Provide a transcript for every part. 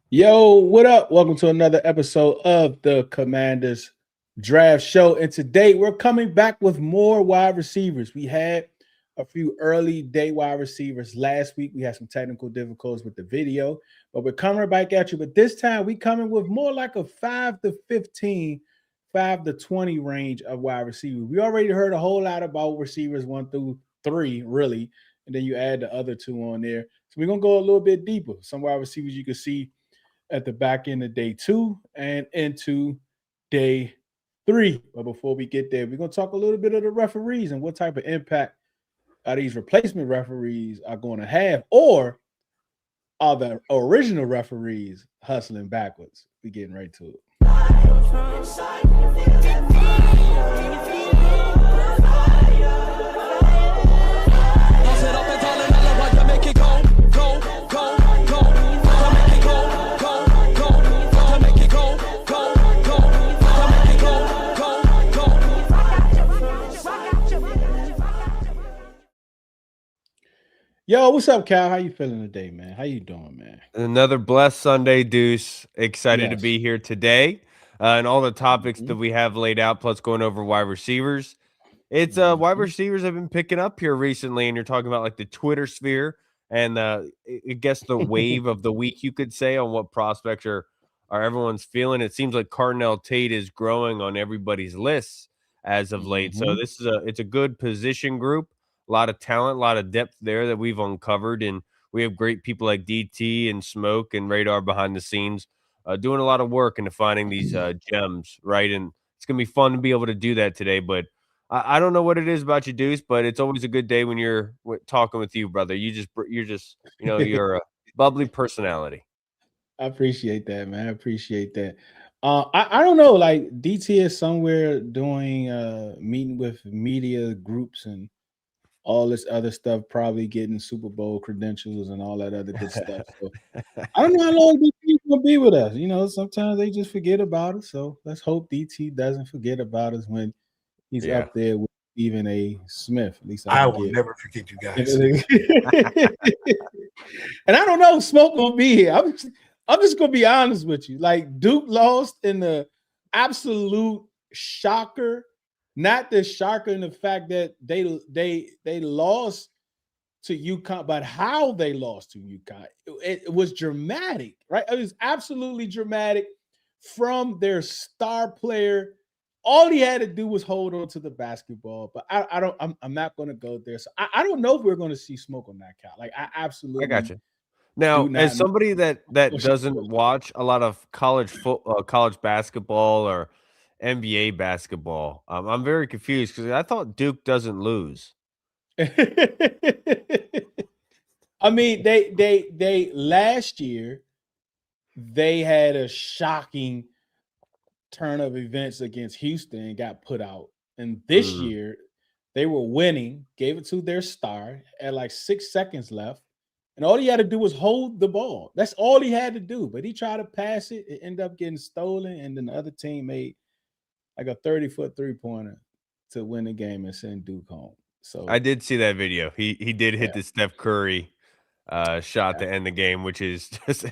Yo, what up? Welcome to another episode of the Commanders Draft Show. And today we're coming back with more wide receivers. We had a few early day wide receivers last week. We had some technical difficulties with the video, but we're coming back at you. But this time we coming with more like a 5 to 15, 5 to 20 range of wide receivers. We already heard a whole lot about receivers 1 through 3, really. And then you add the other two on there. So we're going to go a little bit deeper. Some wide receivers you can see at the back end of day 2 and into day 3. But before we get there, we're going to talk a little bit of the referees and what type of impact are these replacement referees are going to have, or are the original referees hustling backwards? We're getting right to it. Yo, what's up, Cal? How you feeling today, man? How you doing, man? Another blessed Sunday, Deuce. Excited to Yes. be here today, and all the topics that we have laid out, plus going over wide receivers. It's wide receivers have been picking up here recently, and you're talking about like the Twitter sphere and I guess the wave of the week, you could say, on what prospects are everyone's feeling. It seems like Cardinal Tate is growing on everybody's lists as of late. So this is it's a good position group, a lot of talent, a lot of depth there that we've uncovered, and we have great people like DT and Smoke and Radar behind the scenes doing a lot of work into finding these gems, right? And it's gonna be fun to be able to do that today. But I don't know what it is about you, Deuce, but it's always a good day when you're talking with you, brother. You're just you're a bubbly personality. I appreciate that, man. I appreciate that. I don't know, like DT is somewhere doing meeting with media groups and all this other stuff, probably getting Super Bowl credentials and all that other good stuff. So I don't know how long DT is gonna be with us. Sometimes they just forget about us. So let's hope DT doesn't forget about us when he's Yeah. up there with Stephen A. Smith. At least I can will get. never forget you guys. And I don't know if Smoke will be here. I'm just gonna be honest with you. Like Duke lost in the absolute shocker, not the shocker in the fact that they lost to UConn, but how they lost to UConn. It was dramatic, right? It was absolutely dramatic from their star player. All he had to do was hold on to the basketball, but I'm not going to go there. So I don't know if we're going to see Smoke on that count. Like I absolutely I got you. Now, as somebody that doesn't watch a lot of college basketball or NBA basketball, I'm very confused because I thought Duke doesn't lose. I mean, they last year they had a shocking turn of events against Houston and got put out. And this year they were winning, gave it to their star at like 6 seconds left. And all he had to do was hold the ball. That's all he had to do. But he tried to pass it. It ended up getting stolen. And then the other team made like a 30-foot three-pointer to win the game and send Duke home. So I did see that video. He did hit the Steph Curry shot to end the game, which is just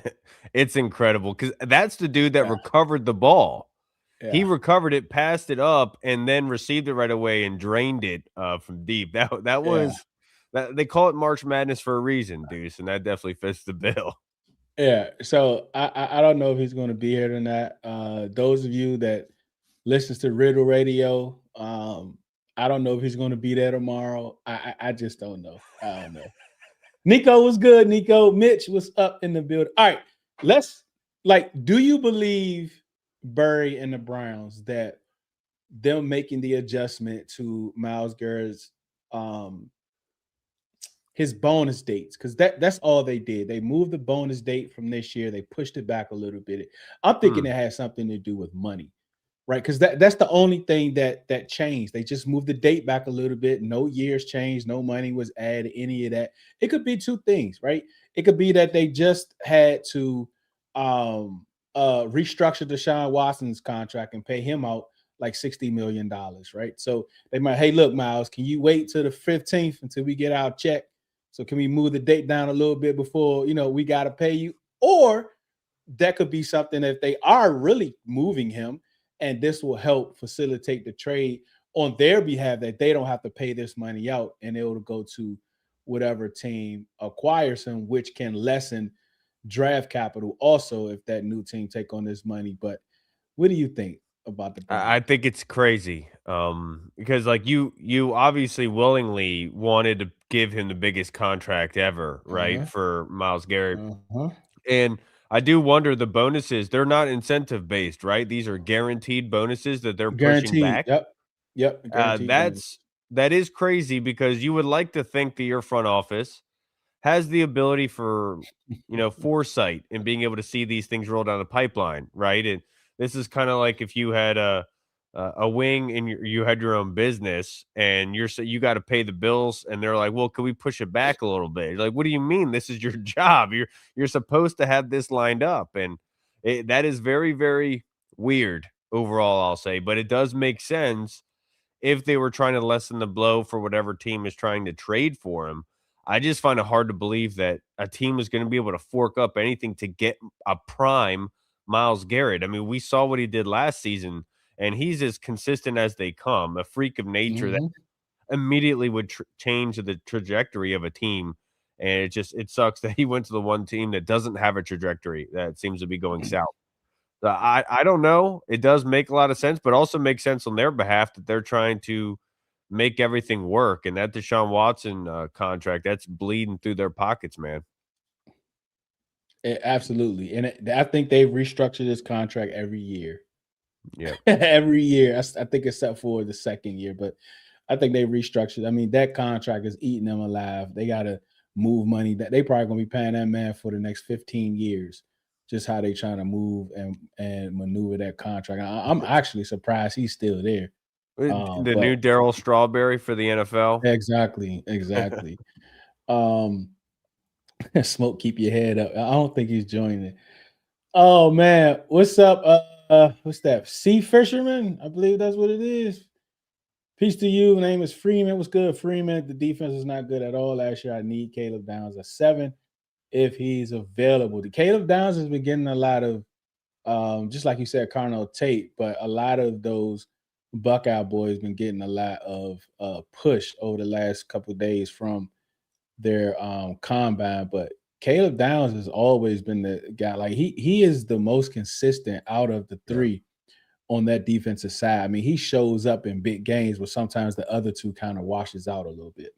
it's incredible because that's the dude that recovered the ball. Yeah. He recovered it, passed it up, and then received it right away and drained it from deep. That was that they call it March Madness for a reason, Deuce, and that definitely fits the bill. Yeah. So I don't know if he's going to be here tonight. Those of you that listens to Riddle Radio, I don't know if he's going to be there tomorrow. I just don't know. I don't know. Nico was good. Nico, Mitch was up in the building. All right, do you believe Burry and the Browns that them making the adjustment to Myles Garrett's his bonus dates, because that's all they did. They moved the bonus date from this year. They pushed it back a little bit. I'm thinking it has something to do with money, right? Because that's the only thing that changed. They just moved the date back a little bit. No years changed. No money was added. Any of that. It could be two things, right? It could be that they just had to restructure Deshaun Watson's contract and pay him out like $60 million, right? So they might, hey, look, Myles, can you wait till the 15th until we get our check? So can we move the date down a little bit before, we got to pay you? Or that could be something if they are really moving him, and this will help facilitate the trade on their behalf, that they don't have to pay this money out and it will go to whatever team acquires him, which can lessen draft capital also if that new team take on this money. But what do you think about the Browns? I think it's crazy, because like you obviously willingly wanted to give him the biggest contract ever, right, for Myles Garrett, and I do wonder the bonuses. They're not incentive based, right? These are guaranteed bonuses that they're pushing Guaranteed. back. Yep. Guaranteed bonus. That is crazy because you would like to think that your front office has the ability for, foresight and being able to see these things roll down the pipeline, right? And this is kind of like if you had a wing and you had your own business and you got to pay the bills, and they're like, well, can we push it back a little bit? You're like, what do you mean? This is your job. You're supposed to have this lined up, and that is very, very weird overall, I'll say, but it does make sense if they were trying to lessen the blow for whatever team is trying to trade for him. I just find it hard to believe that a team is going to be able to fork up anything to get a prime Myles Garrett. I mean, we saw what he did last season, and he's as consistent as they come, a freak of nature that immediately would change the trajectory of a team. And it sucks that he went to the one team that doesn't have a trajectory that seems to be going south. So I don't know. It does make a lot of sense, but also makes sense on their behalf that they're trying to make everything work. And that Deshaun Watson contract, that's bleeding through their pockets, man. Absolutely. And I think they've restructured this contract every year. Yeah. Every year. I think except for the second year, but I think they restructured. I mean, that contract is eating them alive. They got to move money that they probably going to be paying that man for the next 15 years. Just how they trying to move and maneuver that contract. I'm actually surprised he's still there. The new Darryl Strawberry for the NFL. Exactly. Smoke, keep your head up. I don't think he's joining. Oh man, what's up? What's that? Sea Fisherman? I believe that's what it is. Peace to you. My name is Freeman. What's good, Freeman? The defense is not good at all last year. I need Caleb Downs a 7 if he's available. The Caleb Downs has been getting a lot of, just like you said, Carnell Tate, but a lot of those Buckeye boys been getting a lot of push over the last couple of days from their combine. But Caleb Downs has always been the guy. Like he is the most consistent out of the three on that defensive side. I mean, he shows up in big games, but sometimes the other two kind of washes out a little bit.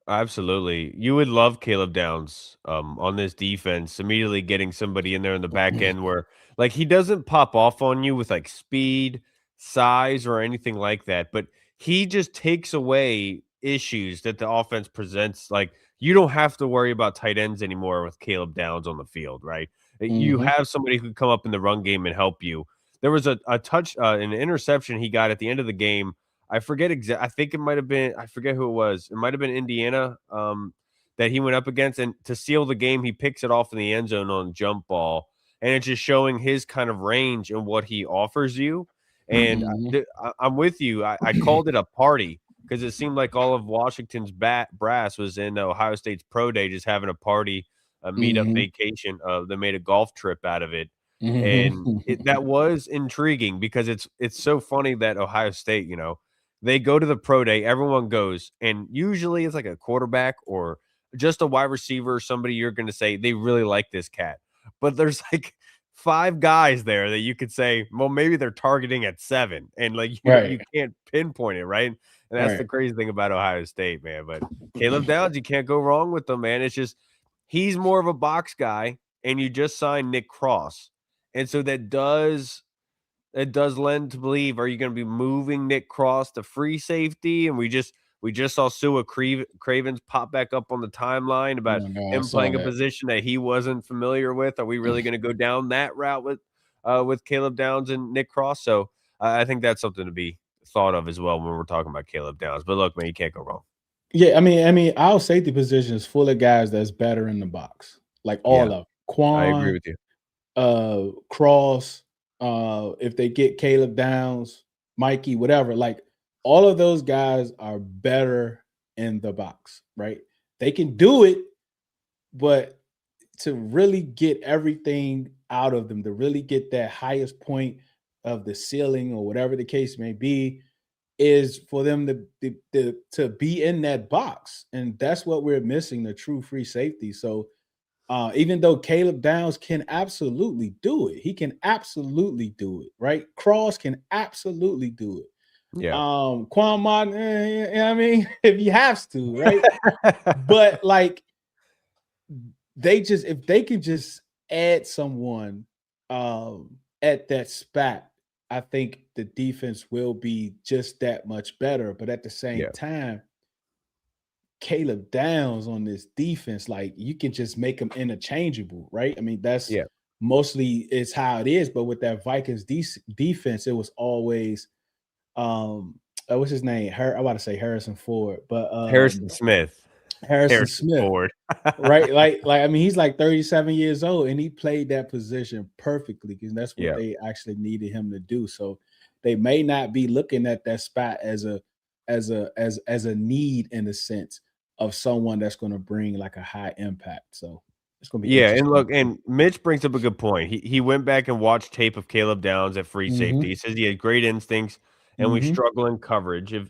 Absolutely. You would love Caleb Downs on this defense, immediately getting somebody in there in the back end where like he doesn't pop off on you with like speed, size, or anything like that, but he just takes away issues that the offense presents. Like you don't have to worry about tight ends anymore with Caleb Downs on the field, right? You have somebody who can come up in the run game and help you. There was a touch, an interception he got at the end of the game. I forget I think it might have been, I forget who it was. It might have been Indiana that he went up against, and to seal the game, he picks it off in the end zone on jump ball, and it's just showing his kind of range and what he offers you. And I'm with you. I called it a party because it seemed like all of Washington's brass was in Ohio State's pro day, just having a party, a meetup vacation. They made a golf trip out of it. And that was intriguing because it's so funny that Ohio State, they go to the pro day, everyone goes, and usually it's like a quarterback or just a wide receiver or somebody you're going to say they really like this cat. But there's like 5 guys there that you could say, well, maybe they're targeting at 7, and like you can't pinpoint it, right? And that's the crazy thing about Ohio State, man. But Caleb Downs, you can't go wrong with them, man. It's just he's more of a box guy, and you just signed Nick Cross. And so that does lend to believe, are you going to be moving Nick Cross to free safety? And we just saw Sua Cravens pop back up on the timeline about him playing a position that he wasn't familiar with. Are we really going to go down that route with Caleb Downs and Nick Cross? So I think that's something to be thought of as well when we're talking about Caleb Downs. But look, man, you can't go wrong. Yeah, I mean, our safety position is full of guys that's better in the box, like all of them. Quan, I agree with you. Cross, if they get Caleb Downs, Mikey, whatever, like all of those guys are better in the box, right? They can do it, but to really get everything out of them, to really get that highest point of the ceiling or whatever the case may be, is for them to be in that box. And that's what we're missing, the true free safety. So even though Caleb Downs can absolutely do it, he can absolutely do it, right? Cross can absolutely do it. Yeah. Quan Martin, I mean, if he has to, right? But like if they can just add someone at that spot, I think the defense will be just that much better. But at the same time, Caleb Downs on this defense, like you can just make them interchangeable, right? I mean, that's mostly it's how it is. But with that Vikings defense, it was always what's his name? I want to say Harrison Ford, but Harrison Smith. Ford. Right? Like I mean, he's like 37 years old and he played that position perfectly because that's what they actually needed him to do. So they may not be looking at that spot as a need in a sense of someone that's going to bring like a high impact. So it's going to be and look, and Mitch brings up a good point. He went back and watched tape of Caleb Downs at free safety. He says he had great instincts and we struggle in coverage. If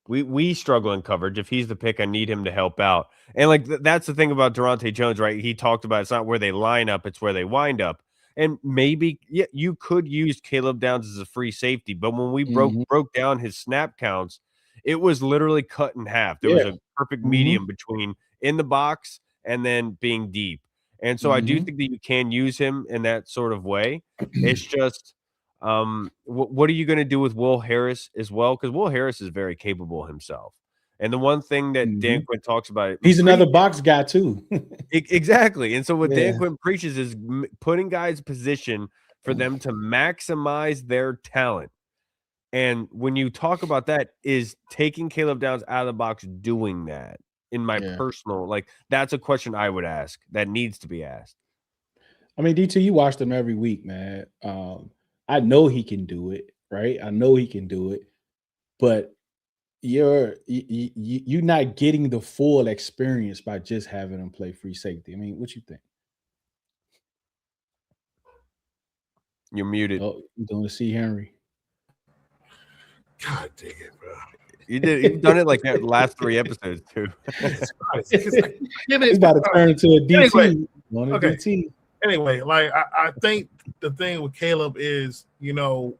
we struggle in coverage, if he's the pick, I need him to help out. And like that's the thing about Devonte Jones, right? He talked about it's not where they line up, it's where they wind up. And maybe you could use Caleb Downs as a free safety, but when we broke down his snap counts, it was literally cut in half. There was a perfect medium between in the box and then being deep. And so I do think that you can use him in that sort of way. It's just what are you going to do with Will Harris as well? Because Will Harris is very capable himself. And the one thing that Dan Quinn talks about, he's another box guy too. Exactly. And so what Dan Quinn preaches is putting guys in position for them to maximize their talent. And when you talk about that, is taking Caleb Downs out of the box doing that? In my personal, like that's a question I would ask that needs to be asked. I mean, DT, you watch them every week, man. I know he can do it, right? I know he can do it, but you're not getting the full experience by just having him play free safety. I mean, what you think? You're muted. Oh, you don't see Henry. God dang it, bro. You've done it like that last 3 episodes too. It's about to turn into a DT. DT. Anyway, like I think the thing with Caleb is, you know,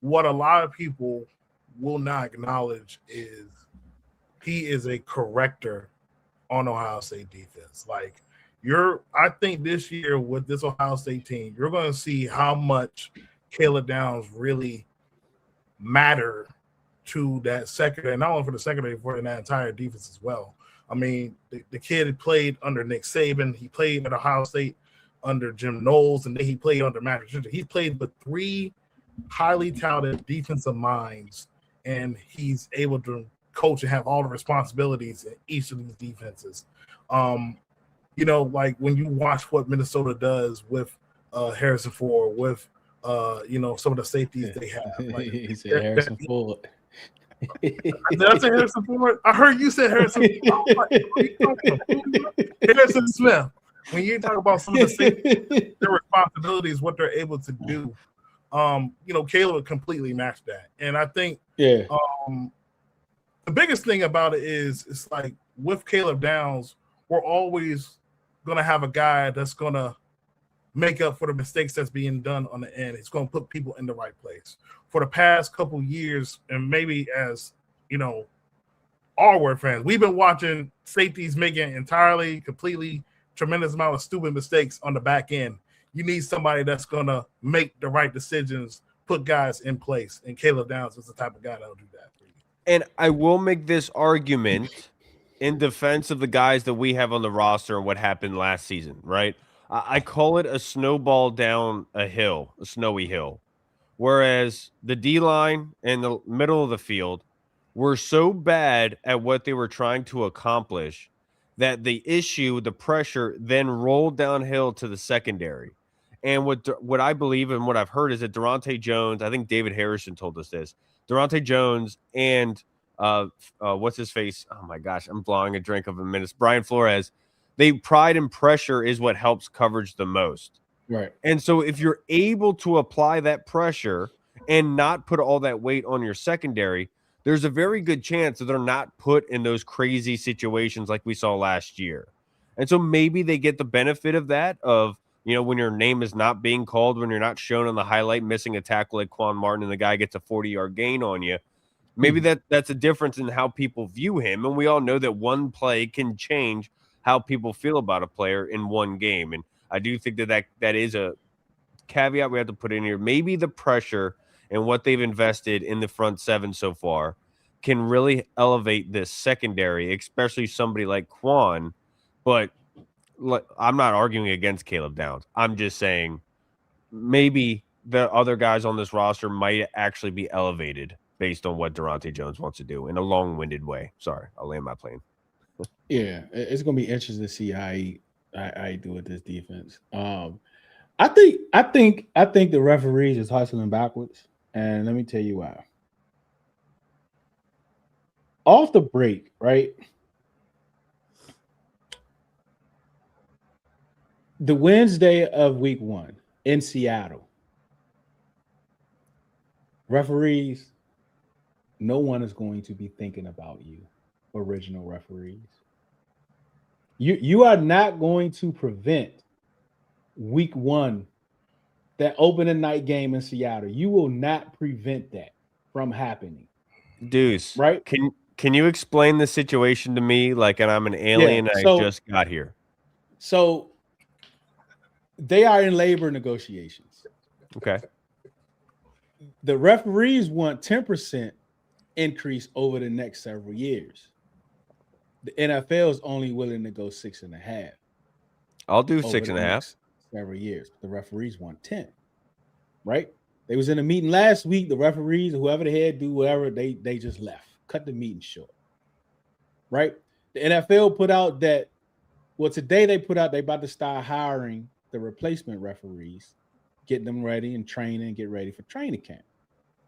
what a lot of people will not acknowledge is he is a corrector on Ohio State defense. Like I think this year with this Ohio State team, you're going to see how much Caleb Downs really matter to that secondary, not only for the secondary, for that entire defense as well. I mean, the kid had played under Nick Saban. He played at Ohio State under Jim Knowles, and then he played under Matt Patricia. He played with 3 highly talented defensive minds, and he's able to coach and have all the responsibilities in each of these defenses. You know, like when you watch what Minnesota does with Harrison Ford, with you know, some of the safeties they have. Like, he said Harrison Ford. Did I say Harrison Ford? I heard you said Harrison Ford. Harrison Smith. When you talk about some of the safety, their responsibilities, what they're able to do, you know, Caleb completely matched that. And I think the biggest thing about it is it's like with Caleb Downs, we're always going to have a guy that's going to make up for the mistakes that's being done on the end. It's going to put people in the right place. For the past couple years, and maybe as, you know, R-word fans, we've been watching safeties making completely tremendous amount of stupid mistakes on the back end. You need somebody that's going to make the right decisions, put guys in place. And Caleb Downs is the type of guy that'll do that for you. And I will make this argument in defense of the guys that we have on the roster and what happened last season, right? I call it a snowball down a hill, a snowy hill. Whereas the D-line and the middle of the field were so bad at what they were trying to accomplish that the issue, the pressure, then rolled downhill to the secondary. And what I believe and what I've heard is that Devonte Jones, I think David Harrison told us this, Devonte Jones and what's his face? Oh my gosh, I'm blowing a drink of a minute. Brian Flores. pride and pressure is what helps coverage the most. Right. And so if you're able to apply that pressure and not put all that weight on your secondary, there's a very good chance that they're not put in those crazy situations like we saw last year. And so maybe they get the benefit of that, of, you know, when your name is not being called, when you're not shown on the highlight, missing a tackle like Quan Martin and the guy gets a 40-yard gain on you. Maybe that's a difference in how people view him. And we all know that one play can change how people feel about a player in one game. And I do think that is a caveat we have to put in here. Maybe the pressure and what they've invested in the front seven so far can really elevate this secondary, especially somebody like Quan. But I'm not arguing against Caleb Downs. I'm just saying maybe the other guys on this roster might actually be elevated based on what Devonte Jones wants to do in a long-winded way. Sorry, I'll land my plane. Yeah, it's going to be interesting to see how he do with this defense. I think the referees is hustling backwards, and let me tell you why. Off the break, right? The Wednesday of week 1 in Seattle, referees, no one is going to be thinking about you, original referees. You are not going to prevent week 1, that opening night game in Seattle. You will not prevent that from happening. Deuce, right? Can you explain the situation to me like I'm an alien and I just got here? So they are in labor negotiations. Okay. The referees want 10% increase over the next several years. The NFL is only willing to go 6.5. I'll do 6.5. Several years. The referees want 10. Right? They was in a meeting last week. The referees, whoever the head do whatever, they just left. Cut the meeting short. Right? The NFL put out that, well, today they put out they about to start hiring the replacement referees, getting them ready and training, get ready for training camp.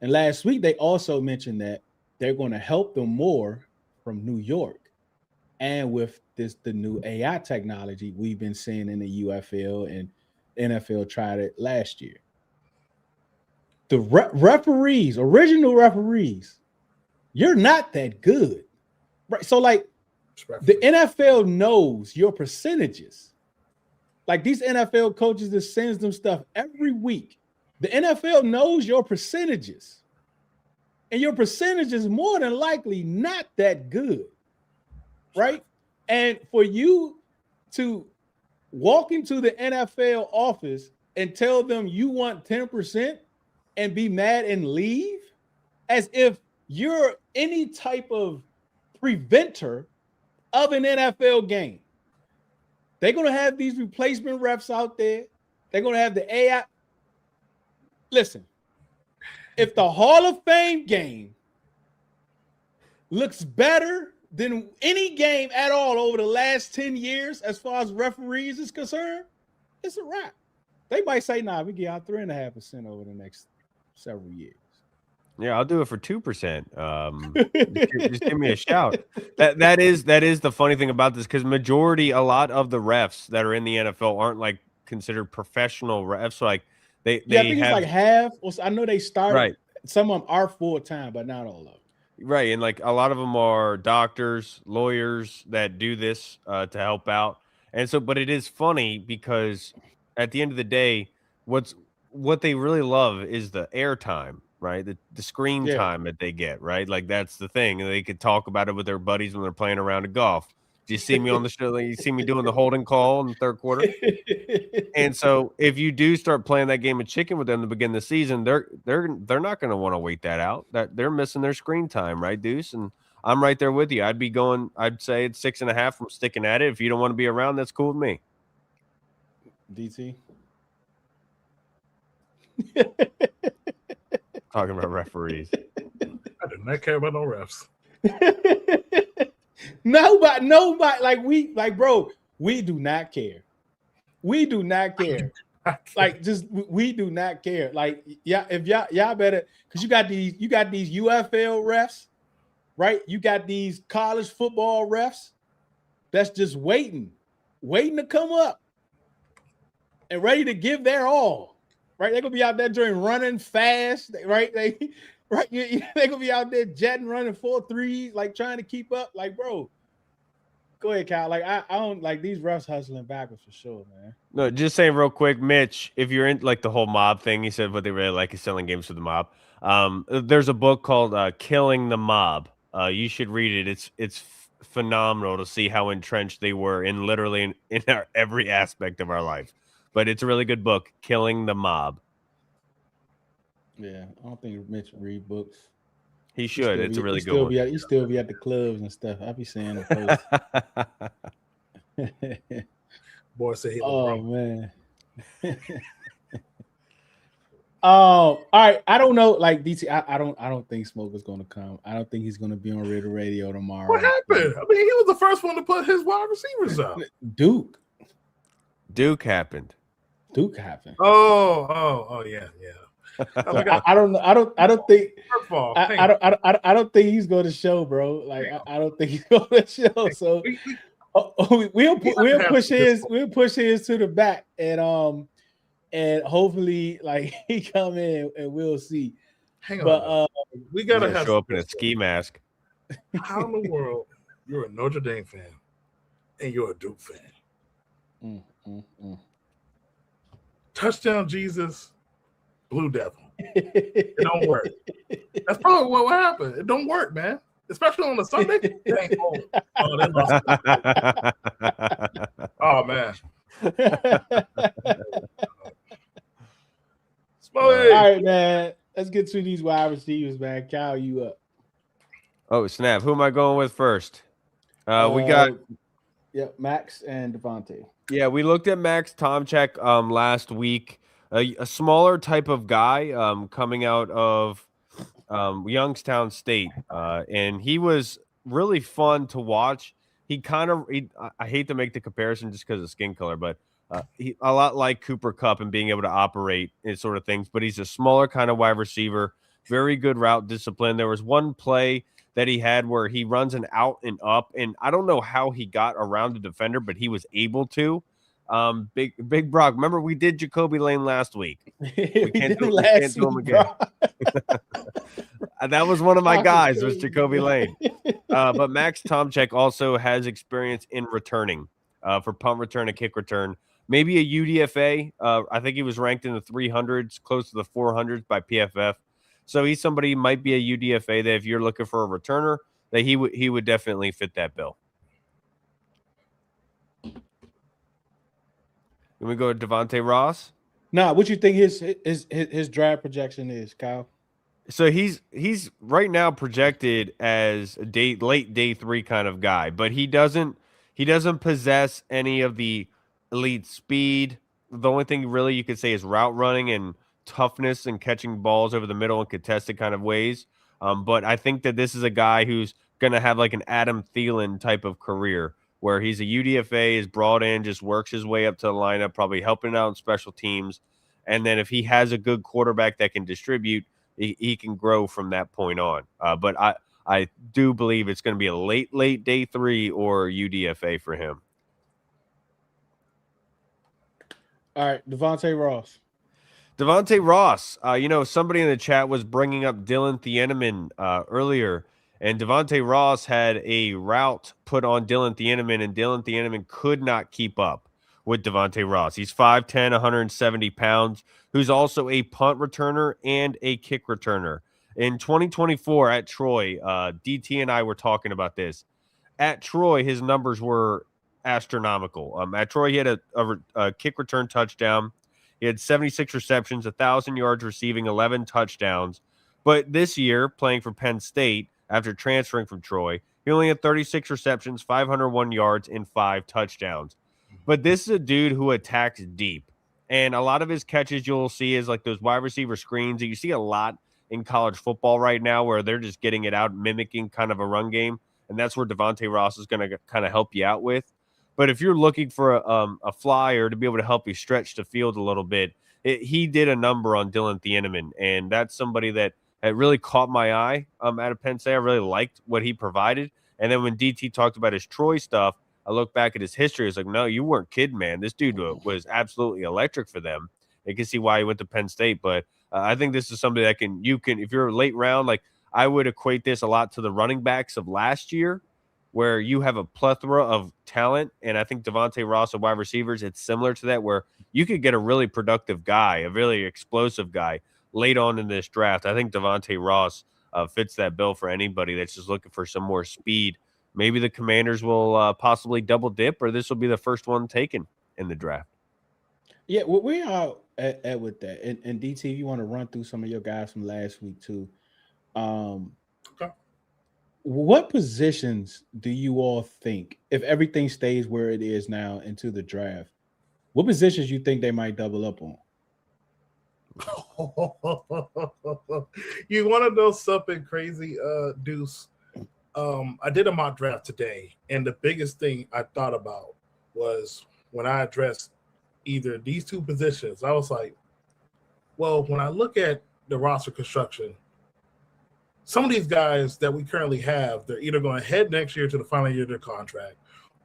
And last week they also mentioned that they're going to help them more from New York. And with the new AI technology we've been seeing in the UFL, and NFL tried it last year. The referees, original referees, you're not that good, right? So like the NFL knows your percentages. Like these NFL coaches that sends them stuff every week. The NFL knows your percentages, and your percentage is more than likely not that good. Right? And for you to walk into the NFL office and tell them you want 10% and be mad and leave as if you're any type of preventer of an NFL game. They're going to have these replacement refs out there. They're going to have the AI. Listen, if the Hall of Fame game looks better than any game at all over the last 10 years, as far as referees is concerned, it's a wrap. They might say, nah, we get out 3.5% over the next several years. Yeah, I'll do it for 2%. Just give me a shout. That is the funny thing about this, because a lot of the refs that are in the NFL aren't like considered professional refs. Like they I think it's like half. I know they start. Right. Some of them are full-time, but not all of them. Right, and like a lot of them are doctors, lawyers that do this to help out. And so, but it is funny because at the end of the day, what they really love is the airtime, right? The screen time that they get, right? Like that's the thing. And they could talk about it with their buddies when they're playing around of golf. Do you see me on the show? You see me doing the holding call in the third quarter? And so if you do start playing that game of chicken with them to begin the season, they're not going to want to wait that out. That they're missing their screen time, right, Deuce? And I'm right there with you. I'd say it's 6.5 from sticking at it. If you don't want to be around, that's cool with me. DT. Talking about referees. I do not care about no refs. Nobody, bro, we do not care. We do not care. We do not care. Like, yeah, if y'all better, because you got these UFL refs, right? You got these college football refs that's just waiting waiting to come up and ready to give their all. Right? They're gonna be out there during running fast, right? They're gonna be out there jetting, running 4.3s, like trying to keep up. Like, bro, go ahead, Kyle. Like, I don't like these refs hustling backwards for sure, man. No, just saying real quick, Mitch, if you're in like the whole mob thing, he said what they really like is selling games for the mob. There's a book called Killing the Mob. You should read it. It's phenomenal to see how entrenched they were in literally in every aspect of our life. But it's a really good book, Killing the Mob. Yeah, I don't think Mitch read books. He should. It's a really good one. He still be at the clubs and stuff. I be seeing the post. Boy said he oh man. All right. I don't know. Like DT, I don't think Smoke is gonna come. I don't think he's gonna be on radio tomorrow. What happened? I mean, he was the first one to put his wide receivers up. Duke happened. Oh, yeah. I don't know. I don't think. I don't think he's going to show, bro. Like I don't think he's going to show. So we'll push his to the back and hopefully like he come in and we'll see. Hang on, we gotta have show up in a ski mask. How in the world you're a Notre Dame fan and you're a Duke fan? Touchdown Jesus, Blue Devil. It don't work. That's probably what happened. It don't work, man. Especially on a Sunday. Oh man. All right, man. Let's get to these wide receivers, man. Kyle, you up? Oh snap! Who am I going with first? We got Max and Devonte. Yeah, we looked at Max Tomczak last week, a smaller type of guy coming out of Youngstown State, and he was really fun to watch. I hate to make the comparison just because of skin color, but he a lot like Cooper Kupp and being able to operate and sort of things, but he's a smaller kind of wide receiver, very good route discipline. There was one play that he had where he runs an out and up, and I don't know how he got around the defender, but he was able to. Big Brock. Remember we did Jacoby Lane last week. We can't do him again. That was one of my guys, was Jacoby Lane. But Max Tomczak also has experience in returning for punt return and kick return. Maybe a UDFA. I think he was ranked in the 300s, close to the 400s by PFF. So he's somebody might be a UDFA that if you're looking for a returner, that he would definitely fit that bill. Can we go to Devonte Ross? Nah, what you think his draft projection is, Kyle? So he's right now projected as a late day 3 kind of guy, but he doesn't possess any of the elite speed. The only thing really you could say is route running and toughness and catching balls over the middle in contested kind of ways. But I think that this is a guy who's going to have like an Adam Thielen type of career where he's a UDFA, is brought in, just works his way up to the lineup, probably helping out in special teams. And then if he has a good quarterback that can distribute, he can grow from that point on. But I do believe it's going to be a late day 3 or UDFA for him. All right, Devonte Ross. Somebody in the chat was bringing up Dylan Thieneman earlier, and Devonte Ross had a route put on Dylan Thieneman, and Dylan Thieneman could not keep up with Devonte Ross. He's 5'10", 170 pounds, who's also a punt returner and a kick returner. In 2024 at Troy, DT and I were talking about this. At Troy, his numbers were astronomical. At Troy, he had a kick return touchdown. He had 76 receptions, 1,000 yards receiving, 11 touchdowns. But this year, playing for Penn State after transferring from Troy, he only had 36 receptions, 501 yards, and 5 touchdowns. But this is a dude who attacks deep. And a lot of his catches you'll see is like those wide receiver screens that you see a lot in college football right now where they're just getting it out, mimicking kind of a run game. And that's where Devonte Ross is going to kind of help you out with. But if you're looking for a flyer to be able to help you stretch the field a little bit, he did a number on Dylan Thieneman, and that's somebody that really caught my eye out of Penn State. I really liked what he provided. And then when DT talked about his Troy stuff, I look back at his history. It's like, no, you weren't kidding, man. This dude was absolutely electric for them. You can see why he went to Penn State, but I think this is somebody that you can, if you're a late round, like I would equate this a lot to the running backs of last year, where you have a plethora of talent. And I think Devonte Ross of wide receivers, it's similar to that, where you could get a really productive guy, a really explosive guy late on in this draft. I think Devonte Ross fits that bill for anybody that's just looking for some more speed. Maybe the Commanders will possibly double dip, or this will be the first one taken in the draft. Yeah, well, we are at with that. And DT, you want to run through some of your guys from last week too. Okay. What positions do you all think, if everything stays where it is now into the draft, what positions you think they might double up on? You want to know something crazy, Deuce? I did a mock draft today, and the biggest thing I thought about was when I addressed either these two positions, I was like, well, when I look at the roster construction, some of these guys that we currently have, they're either going to head next year to the final year of their contract,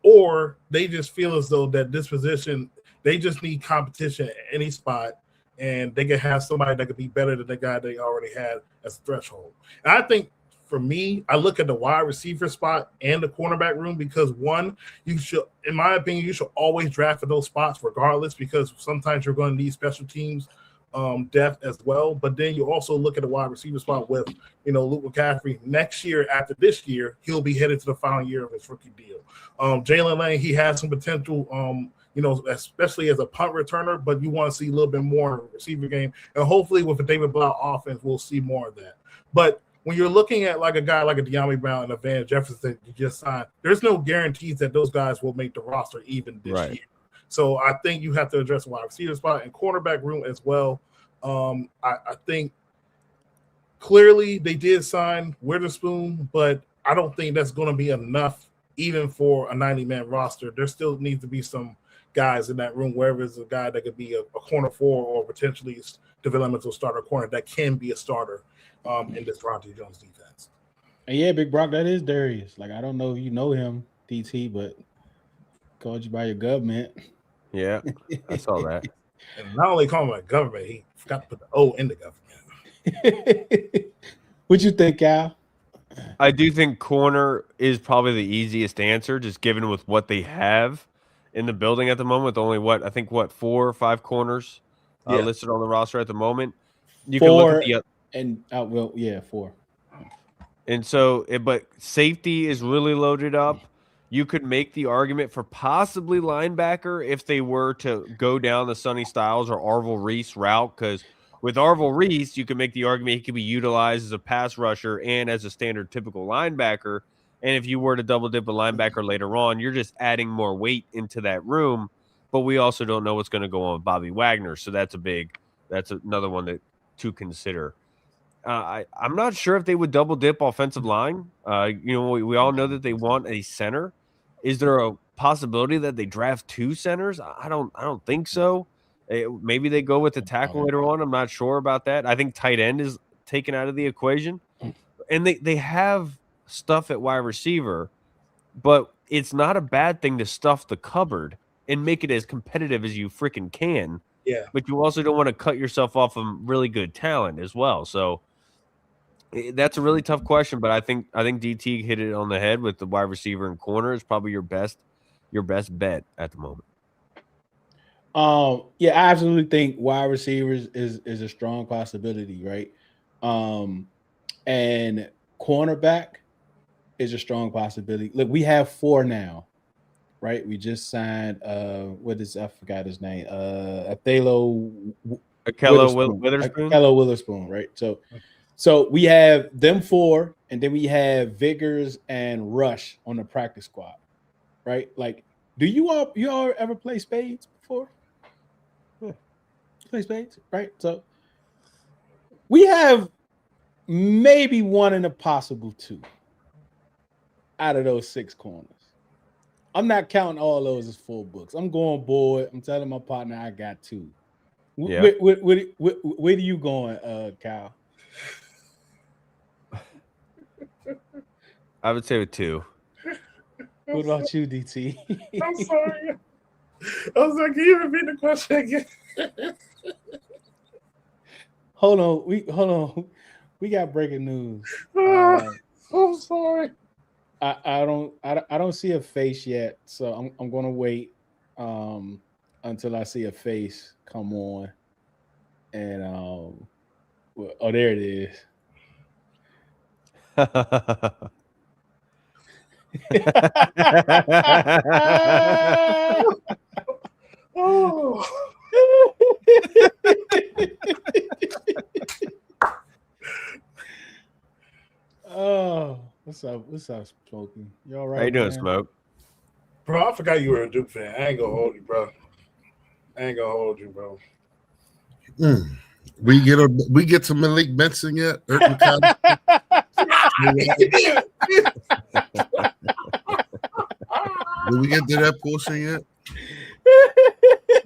or they just feel as though that this position, they just need competition at any spot, and they can have somebody that could be better than the guy they already had as a threshold. And I think for me, I look at the wide receiver spot and the cornerback room because one, you should, in my opinion, you should always draft for those spots regardless, because sometimes you're going to need special teams depth as well. But then you also look at the wide receiver spot with, Luke McCaffrey. Next year, after this year, he'll be headed to the final year of his rookie deal. Jalen Lane, he has some potential, especially as a punt returner, but you want to see a little bit more in the receiver game. And hopefully with the David Blau offense, we'll see more of that. But when you're looking at like a guy like a De'Ami Brown and a Van Jefferson you just signed, there's no guarantees that those guys will make the roster even this year. So I think you have to address the wide receiver spot and cornerback room as well. I think clearly they did sign Witherspoon, but I don't think that's going to be enough even for a 90-man roster. There still needs to be some guys in that room, wherever it's a guy that could be a corner four or potentially developmental starter corner that can be a starter in this Toronto Jones defense. And yeah, Big Brock, that is Darius. Like, I don't know if you know him, DT, but called you by your government. Yeah, I saw that. And not only call him by government, he forgot to put the O in the government. What you think, Al? I do think corner is probably the easiest answer, just given with what they have in the building at the moment. With only 4 or 5 corners listed on the roster at the moment. You can look at the 4. And so, but safety is really loaded up. You could make the argument for possibly linebacker if they were to go down the Sonny Styles or Arvil Reese route, because with Arvil Reese, you can make the argument he could be utilized as a pass rusher and as a standard typical linebacker. And if you were to double dip a linebacker later on, you're just adding more weight into that room. But we also don't know what's going to go on with Bobby Wagner. So that's another one to consider. I'm not sure if they would double dip offensive line. We all know that they want a center. Is there a possibility that they draft 2 centers? I don't think so. Maybe they go with the tackle later on. I'm not sure about that. I think tight end is taken out of the equation. And they have stuff at wide receiver, but it's not a bad thing to stuff the cupboard and make it as competitive as you freaking can. Yeah. But you also don't want to cut yourself off from really good talent as well. So that's a really tough question, but I think DT hit it on the head with the wide receiver and corner is probably your best bet at the moment. Yeah, I absolutely think wide receivers is a strong possibility, right? And cornerback is a strong possibility. Look, we have 4 now, right? We just signed I forgot his name. Akello Witherspoon, right? So we have them 4, and then we have Vickers and Rush on the practice squad, right? Like, do you all ever play spades before? Yeah. Play spades, right? So we have maybe 1 and a possible 2 out of those 6 corners. I'm not counting all those as full books. I'm going board. I'm telling my partner I got 2. Yeah. Where are you going, Kyle? I would say with 2. What about you, DT? I'm sorry. I was like, can you repeat the question again? Hold on. We got breaking news. I'm sorry. I don't see a face yet, so I'm gonna wait until I see a face come on. And oh, there it is. Oh. Oh, what's up? What's up, Smokey? You all right? How you doing, man? Smoke? Bro, I forgot you were a Duke fan. I ain't gonna hold you, bro. We get to Malik Benson yet? Did we get to that portion yet?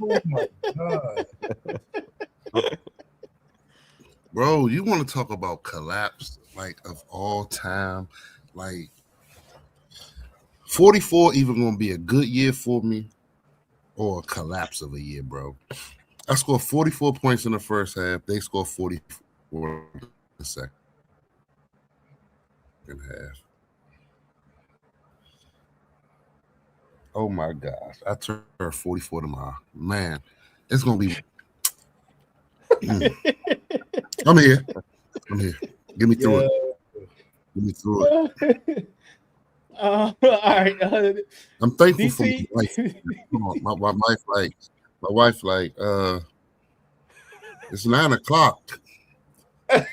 Oh my god. Bro, you want to talk about collapse like of all time? Like 44 either gonna be a good year for me or a collapse of a year, bro. I scored 44 points in the first half. They scored 44 in the second half. Oh my gosh. I turned 44 tomorrow. Man, it's gonna be I'm here. Get me through it. All right. I'm thankful DC? for my wife. My wife like, it's 9 o'clock. I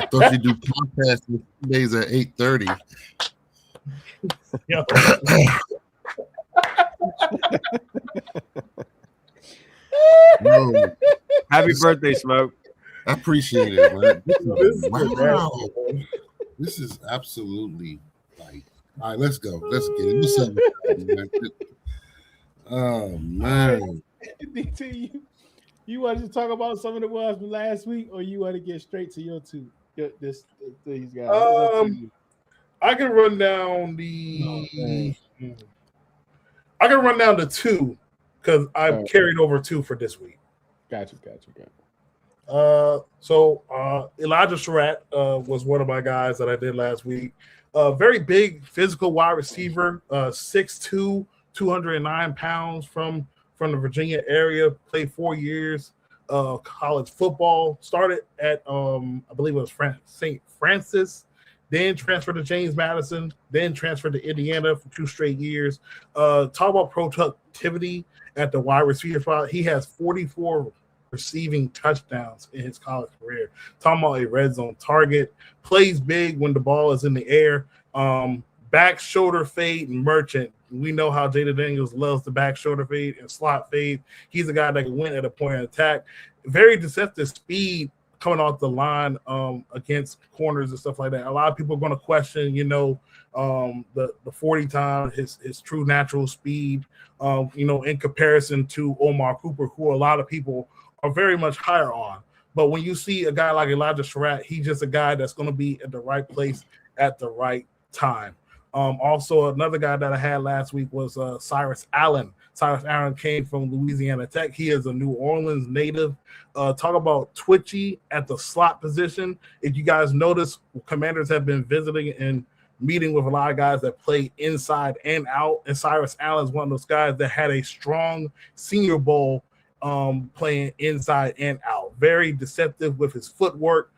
thought you do podcasts days at 8:30. No, Happy birthday, Smoke. I appreciate it, man. Wow. This is absolutely like, all right, let's go. Let's get it. What's up, man? Oh, man. DT, you wanted to talk about some of the ones from last week, or you want to get straight to your two? These guys. I can run down the. I can run down the two because I've carried over two for this week. Gotcha. So Elijah Surrat was one of my guys that I did last week. Very big physical wide receiver, 6'2", 209 pounds from the Virginia area. Played 4 years college football. Started at I believe it was St. Francis, then transferred to James Madison, then transferred to Indiana for 2 straight years. Talk about productivity at the wide receiver spot. He has 44 receiving touchdowns in his college career. Talking about a red zone target. Plays big when the ball is in the air. Back shoulder fade merchant. We know how Jada Daniels loves the back shoulder fade and slot fade. He's a guy that can win at a point of attack. Very deceptive speed coming off the line against corners and stuff like that. A lot of people are going to question, the 40 time, his true natural speed, in comparison to Omar Cooper, who a lot of people are very much higher on. But when you see a guy like Elijah Surrat, he's just a guy that's going to be at the right place at the right time. Also, another guy that I had last week was Cyrus Allen. Cyrus Allen came from Louisiana Tech. He is a New Orleans native. Talk about twitchy at the slot position. If you guys notice, Commanders have been visiting and meeting with a lot of guys that play inside and out. And Cyrus Allen is one of those guys that had a strong Senior Bowl playing inside and out. Very deceptive with his footwork.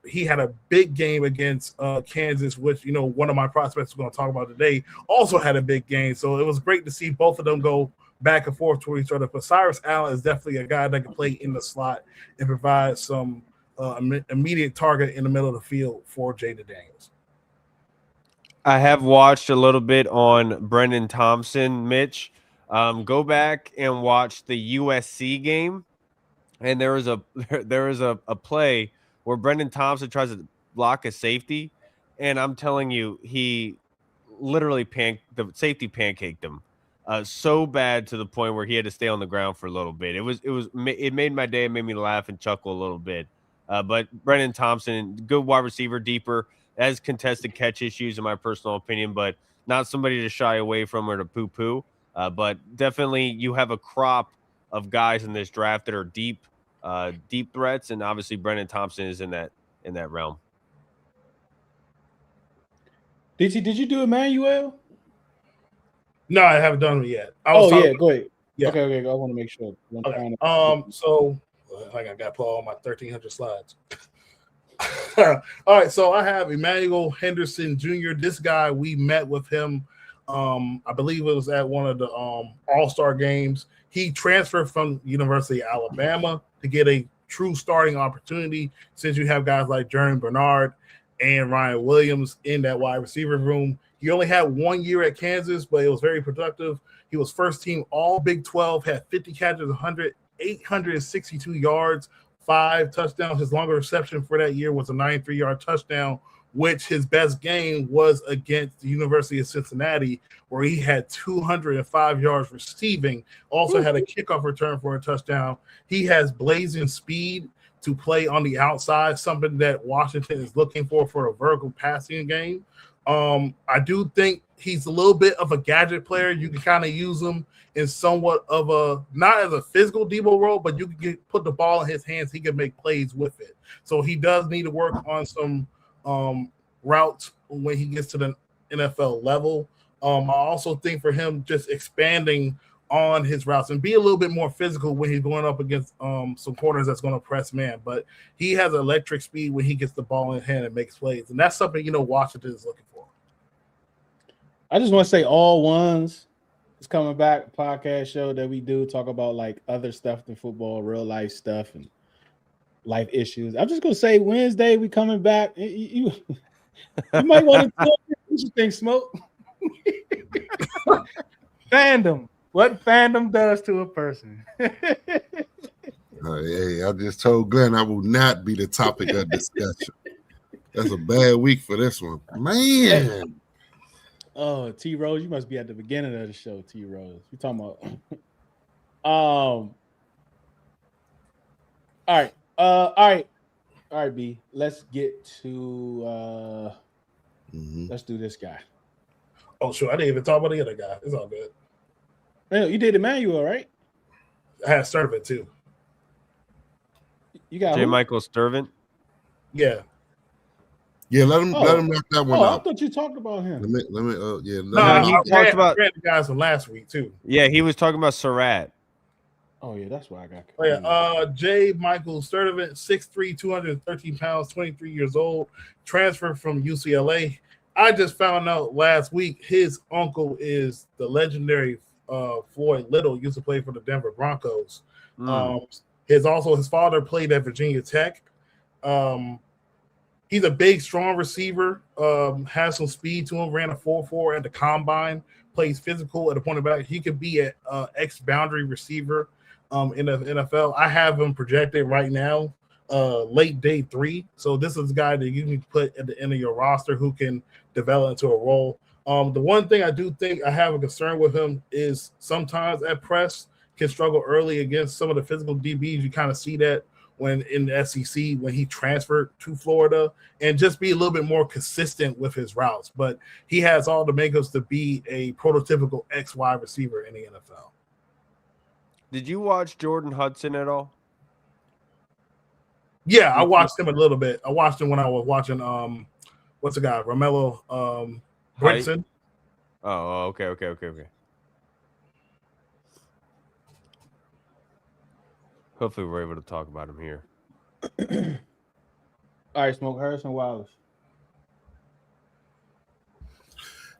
He had a big game against Kansas, which, one of my prospects we're going to talk about today also had a big game. So it was great to see both of them go back and forth to each other. But Cyrus Allen is definitely a guy that can play in the slot and provide some immediate target in the middle of the field for Jada Daniels. I have watched a little bit on Brennen Thompson, Mitch. Go back and watch the USC game, and there was a play where Brennen Thompson tries to block a safety, and I'm telling you, he literally the safety pancaked him so bad to the point where he had to stay on the ground for a little bit. It made my day. It made me laugh and chuckle a little bit. But Brennen Thompson, good wide receiver, deeper, has contested catch issues in my personal opinion, but not somebody to shy away from or to poo-poo. But definitely you have a crop of guys in this draft that are deep threats, and obviously Brennen Thompson is in that realm. Did you do Emmanuel? No, I haven't done it yet. Go ahead. Yeah. Okay. I want to make sure. Okay. So I got to pull all my 1,300 slides. All right, so I have Emmanuel Henderson Jr. This guy, we met with him. I believe it was at one of the All-Star games. He transferred from University of Alabama to get a true starting opportunity, since you have guys like Jordan Bernard and Ryan Williams in that wide receiver room. He only had 1 year at Kansas, but it was very productive. He was first team all Big 12, had 50 catches, 862 yards, 5 touchdowns. His longer reception for that year was a 93-yard touchdown, which his best game was against the University of Cincinnati, where he had 205 yards receiving, also had a kickoff return for a touchdown. He has blazing speed to play on the outside, something that Washington is looking for a vertical passing game. I do think he's a little bit of a gadget player. You can kind of use him in somewhat of a, not as a physical Debo role, but you can put the ball in his hands. He can make plays with it. So he does need to work on some routes when he gets to the NFL level. I also think for him just expanding on his routes and be a little bit more physical when he's going up against some corners that's going to press man. But he has electric speed when he gets the ball in hand and makes plays. And that's something, Washington is looking for. I just want to say All Ones is coming back, a podcast show that we do talk about like other stuff than football, real life stuff and life issues. I'm just going to say Wednesday we coming back. You might want to tell me what you think, Smoke. Fandom. What fandom does to a person. Hey, I just told Glenn I will not be the topic of discussion. That's a bad week for this one. Man. Oh, T Rose, you must be at the beginning of the show, T Rose. You talking about all right, B. Let's get to let's do this guy. Oh, sure. I didn't even talk about the other guy. It's all good. Man, you did Emmanuel, right? I had Servant too. You got J. Michael Sturvant? Yeah. Yeah, let him knock that one out. I thought you talked about him. Let me he talked about the guys from last week too. Yeah, he was talking about Surrat. Oh yeah, that's why I got. Oh, yeah. J. Michael Sturtevant, 6'3", 213 pounds, 23 years old, transferred from UCLA. I just found out last week his uncle is the legendary Floyd Little, used to play for the Denver Broncos. His father played at Virginia Tech. He's a big, strong receiver, has some speed to him, ran a 4.4 at the combine, plays physical at the point of back. He could be an ex-boundary receiver in the NFL. I have him projected right now, late day 3. So this is a guy that you can put at the end of your roster who can develop into a role. The one thing I do think I have a concern with him is sometimes at press can struggle early against some of the physical DBs. You kind of see that when in the SEC, when he transferred to Florida, and just be a little bit more consistent with his routes. But he has all the makeups to be a prototypical X-wide receiver in the NFL. Did you watch Jordon Hudson at all? Yeah, I watched him a little bit. I watched him when I was watching what's the guy? Romello Brinson. Oh, okay. Hopefully we're able to talk about him here. All right, Smoke. Harrison Wallace.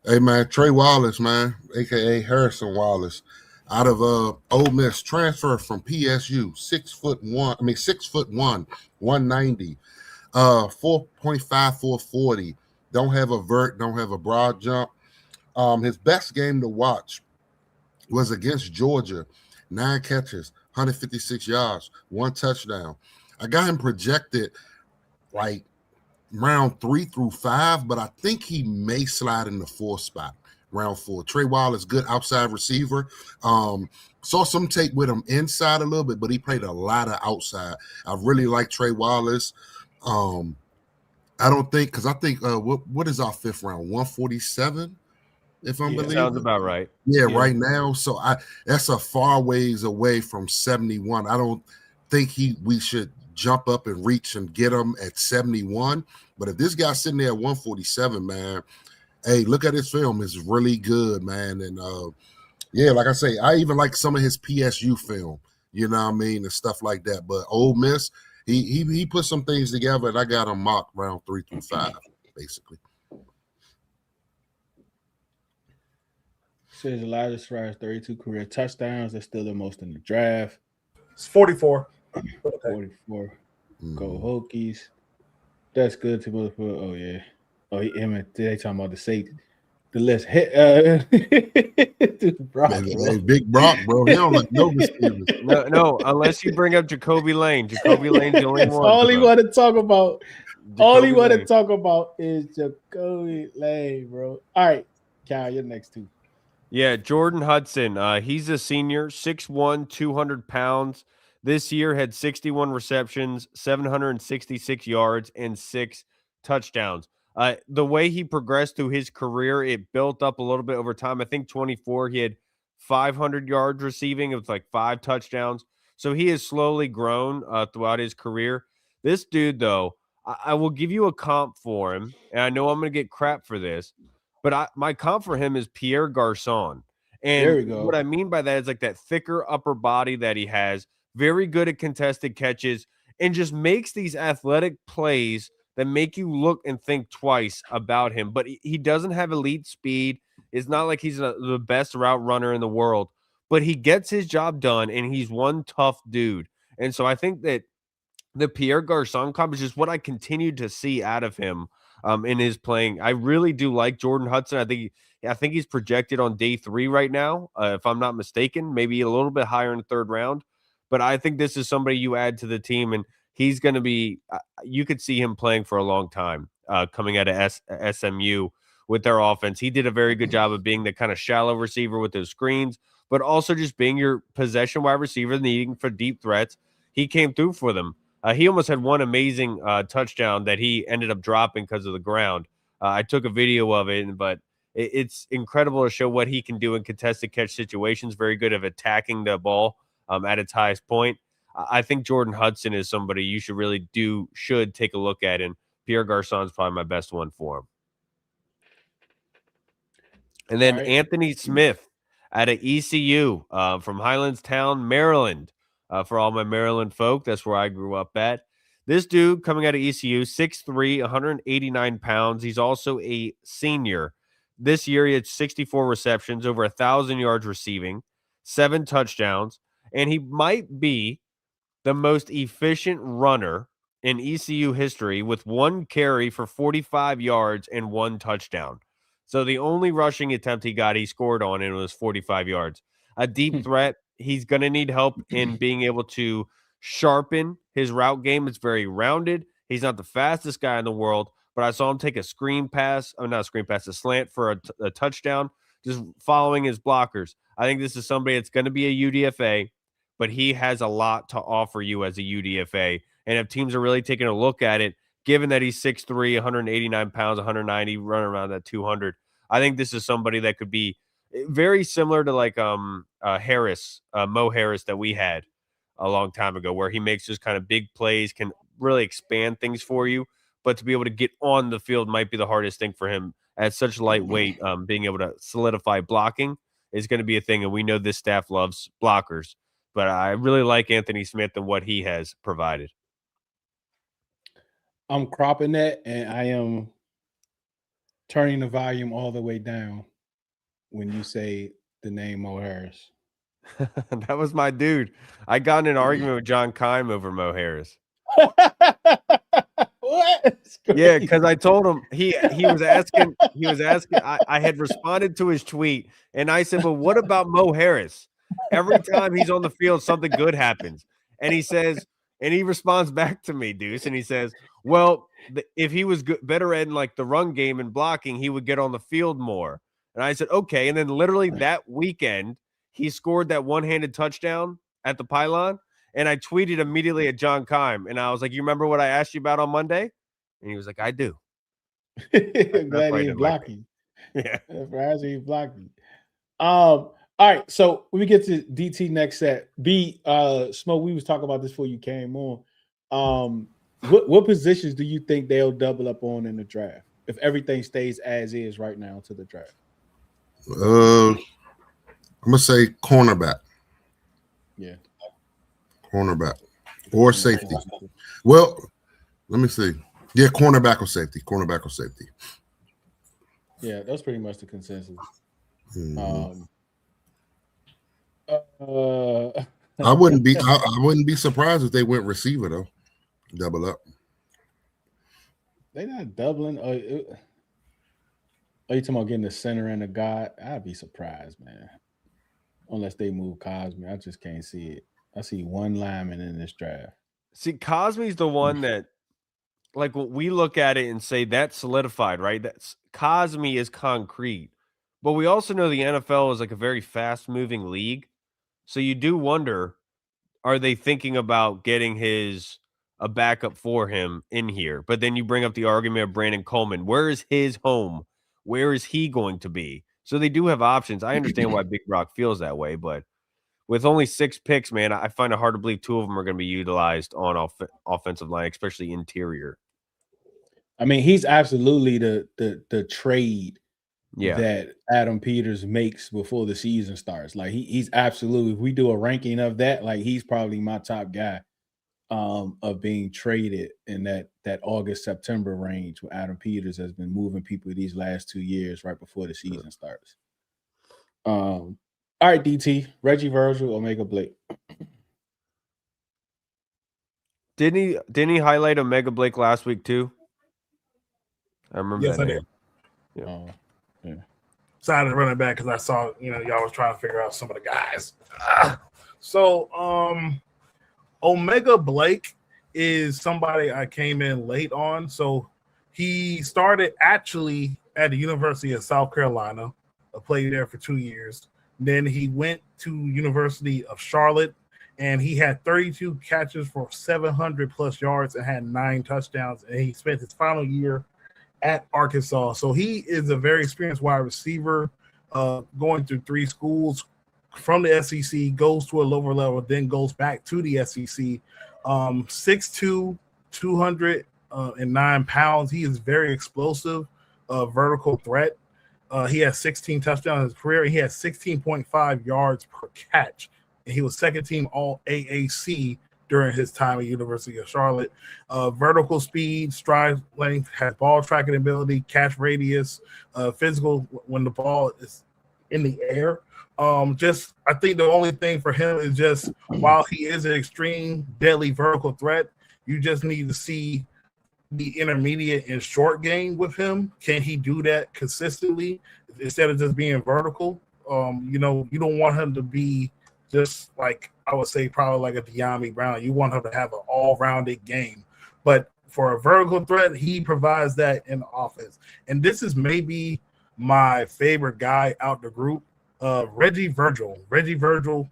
Hey man, Trey Wallace, man, aka Harrison Wallace, out of Ole Miss, transfer from PSU, 6'1", 190, 4.54 40. Don't have a vert, don't have a broad jump. His best game to watch was against Georgia, 9 catches, 156 yards, 1 touchdown. I got him projected like round 3 through 5, but I think he may slide in the 4th spot, round 4. Trey Wallace, good outside receiver. Saw some tape with him inside a little bit, but he played a lot of outside. I really like Trey Wallace. I don't think, because I think what is our 5th round? 147? if I'm Yeah. believing. Sounds about right. Yeah, right now. So that's a far ways away from 71. I don't think we should jump up and reach and get him at 71. But if this guy's sitting there at 147, man, hey, look at his film. It's really good, man. And yeah, like I say, I even like some of his PSU film, you know what I mean, and stuff like that. But Ole Miss, he put some things together, and I got him mocked round 3 through 5, basically. Says Elijah Surrat 32 career touchdowns. That's still the most in the draft. It's 44. 44. Go Hokies. That's good to both. Oh yeah. Oh, they talking about the safety. The list hit. Brock, Hey, Big Brock, bro. He don't like no receivers. No, unless you bring up Jacoby Lane. Jacoby Lane's the only That's one. all he want to talk about. All he want to Lane. talk about is Jacoby Lane, bro. All right, Cal, you're next two. Yeah, Jordon Hudson. He's a senior, 6'1", 200 pounds. This year had 61 receptions, 766 yards, and 6 touchdowns. The way he progressed through his career, it built up a little bit over time. I think 24, he had 500 yards receiving. It was like 5 touchdowns. So he has slowly grown throughout his career. This dude, though, I will give you a comp for him, and I know I'm going to get crap for this, but my comp for him is Pierre Garçon. And There we go. what I mean by that is like that thicker upper body that he has, very good at contested catches, and just makes these athletic plays that make you look and think twice about him. But he doesn't have elite speed. It's not like he's the best route runner in the world, but he gets his job done, and he's one tough dude. And so I think that the Pierre Garçon comp is just what I continue to see out of him in his playing. I really do like Jordon Hudson. I think he's projected on day 3 right now, if I'm not mistaken, maybe a little bit higher in the 3rd round. But I think this is somebody you add to the team, and he's going to be you could see him playing for a long time coming out of SMU with their offense. He did a very good job of being the kind of shallow receiver with those screens, but also just being your possession wide receiver needing for deep threats. He came through for them. He almost had one amazing touchdown that he ended up dropping because of the ground. I took a video of it, but it's incredible to show what he can do in contested catch situations. Very good at attacking the ball at its highest point. I think Jordon Hudson is somebody you should take a look at, and Pierre Garçon is probably my best one for him. And then Anthony Smith out of ECU from Highlandstown, Maryland. For all my Maryland folk, that's where I grew up at. This dude coming out of ECU, 6'3", 189 pounds. He's also a senior. This year, he had 64 receptions, over 1,000 yards receiving, 7 touchdowns, and he might be the most efficient runner in ECU history with 1 carry for 45 yards and 1 touchdown. So the only rushing attempt he scored on, and it was 45 yards. A deep threat. He's going to need help in being able to sharpen his route game. It's very rounded. He's not the fastest guy in the world, but I saw him take a a slant for a touchdown, just following his blockers. I think this is somebody that's going to be a UDFA, but he has a lot to offer you as a UDFA. And if teams are really taking a look at it, given that he's 6'3", 189 pounds, 190, running around that 200, I think this is somebody that could be very similar to like Mo Harris that we had a long time ago, where he makes just kind of big plays, can really expand things for you, but to be able to get on the field might be the hardest thing for him at such lightweight. Being able to solidify blocking is going to be a thing, and we know this staff loves blockers, but I really like Anthony Smith and what he has provided. I'm cropping that, and I am turning the volume all the way down when you say the name Mo Harris. That was my dude. I got in an argument with John Keim over Mo Harris. What? Yeah, because I told him he was asking. I had responded to his tweet, and I said, "Well, what about Mo Harris? Every time he's on the field, something good happens." And he says, and he responds back to me, Deuce, and he says, "Well, if he was better at like the run game and blocking, he would get on the field more." And I said, "Okay." And then literally that weekend, he scored that one-handed touchdown at the pylon. And I tweeted immediately at John Keim, and I was like, "You remember what I asked you about on Monday?" And he was like, "I do." Glad he ain't blocking. Yeah. Perhaps he blocked me. All right. So when we get to DT next set, Smoke, we was talking about this before you came on. What positions do you think they'll double up on in the draft if everything stays as is right now to the draft? I'm gonna say cornerback. Yeah. Cornerback or safety. Well, let me see. Yeah, cornerback or safety. Cornerback or safety. Yeah, that's pretty much the consensus. Mm-hmm. I wouldn't be surprised if they went receiver though. Double up. They're not doubling. Are you talking about getting the center and the guard? I'd be surprised, man. Unless they move Cosme. I just can't see it. I see one lineman in this draft. See, Cosme's the one that, like, when we look at it and say that's solidified, right? That's Cosme is concrete. But we also know the NFL is like a very fast-moving league. So you do wonder, are they thinking about getting a backup for him in here? But then you bring up the argument of Brandon Coleman. Where is his home? Where is he going to be? So they do have options. I understand why Big Rock feels that way, but with only 6 picks, man, I find it hard to believe 2 of them are going to be utilized on offensive line, especially interior. I mean, he's absolutely the trade that Adam Peters makes before the season starts. Like he's absolutely, if we do a ranking of that, like he's probably my top guy of being traded in that August, September range where Adam Peters has been moving people these last 2 years right before the season starts. All right, DT, Reggie Virgil, Omega Blake. Didn't he highlight Omega Blake last week too? I remember Yes, that I name. did. Yeah. Decided to run it back because I saw, y'all was trying to figure out some of the guys. So, Omega Blake is somebody I came in late on. So he started actually at the University of South Carolina. I played there for 2 years. Then he went to University of Charlotte, and he had 32 catches for 700 plus yards and had 9 touchdowns. And he spent his final year at Arkansas. So he is a very experienced wide receiver, going through 3 schools from the SEC, goes to a lower level, then goes back to the SEC. 6'2", 209 pounds. He is very explosive, vertical threat. He has 16 touchdowns in his career. He has 16.5 yards per catch. And he was second team all AAC during his time at University of Charlotte. Vertical speed, stride length, has ball tracking ability, catch radius, physical when the ball is in the air. I think the only thing for him is just while he is an extreme deadly vertical threat, you just need to see the intermediate and short game with him. Can he do that consistently instead of just being vertical? You don't want him to be just like, I would say, probably like a De'Ami Brown. You want him to have an all-rounded game. But for a vertical threat, he provides that in the offense. And this is maybe my favorite guy out the group, Reggie Virgil. Reggie Virgil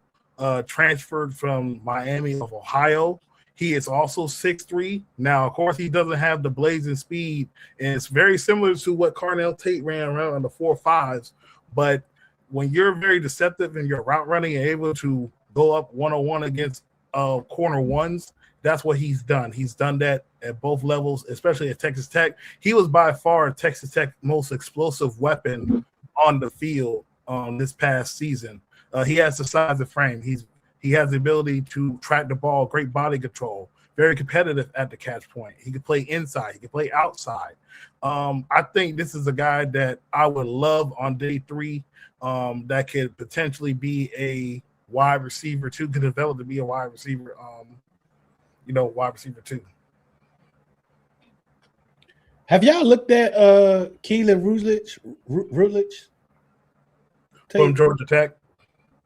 transferred from Miami of Ohio. He is also 6'3". Now, of course, he doesn't have the blazing speed, and it's very similar to what Carnell Tate ran around in the 4.5s. But when you're very deceptive in your route running and able to go up one-on-one against corner ones, that's what he's done. He's done that at both levels, especially at Texas Tech. He was by far Texas Tech's most explosive weapon on the field this past season. He has the size of frame. He has the ability to track the ball, great body control, very competitive at the catch point. He can play inside. He can play outside. I think this is a guy that I would love on day 3 that could potentially be a wide receiver too, could develop to be a wide receiver, wide receiver too. Have y'all looked at Keelan Rutledge? From Georgia Tech?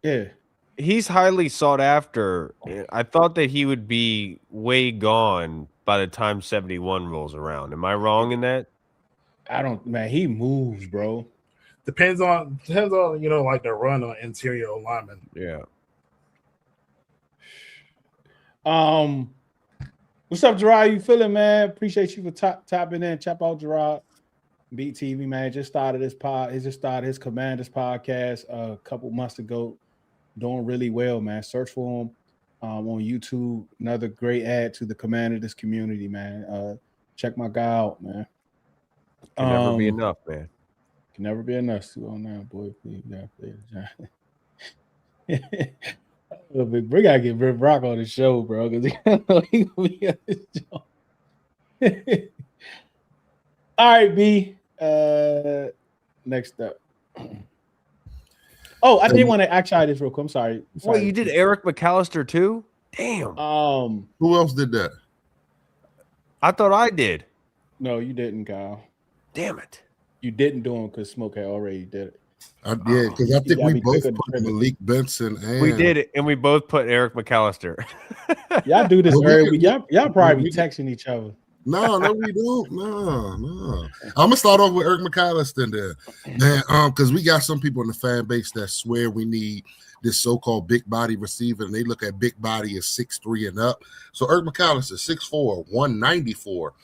Yeah. He's highly sought after. I thought that he would be way gone by the time 71 rolls around. Am I wrong in that? Man, he moves, bro. Depends on like the run on interior lineman. Yeah. What's up, Gerard? You feeling, man? Appreciate you for topping in. Chop out, Gerard. Beat TV, man, just started his pod. He just started his Commanders podcast a couple months ago. Doing really well, man. Search for him on YouTube. Another great add to the Commanders community, man. Check my guy out, man. Can never be enough, man. Can never be enough. On now, boy. Please, gotta play the Giants. We gotta get Rick Brock on the show, bro, because he gonna be on the show. All right, B. Next up. Oh, I did want to actually this real quick. I'm sorry. Wait, you did Eric McAlister too? Damn. Who else did that? I thought I did. No, you didn't, Kyle. Damn it. You didn't do him because Smoke had already did it. I did, because I think we both put Malik Benson and we did it, and we both put Eric McAlister. Y'all do this every week. Y'all probably be texting each other. No, we don't. No. I'm gonna start off with Eric McAlister there, man. Because we got some people in the fan base that swear we need this so-called big body receiver, and they look at big body as 6'3" and up. So Eric McAlister, 6'4", 194.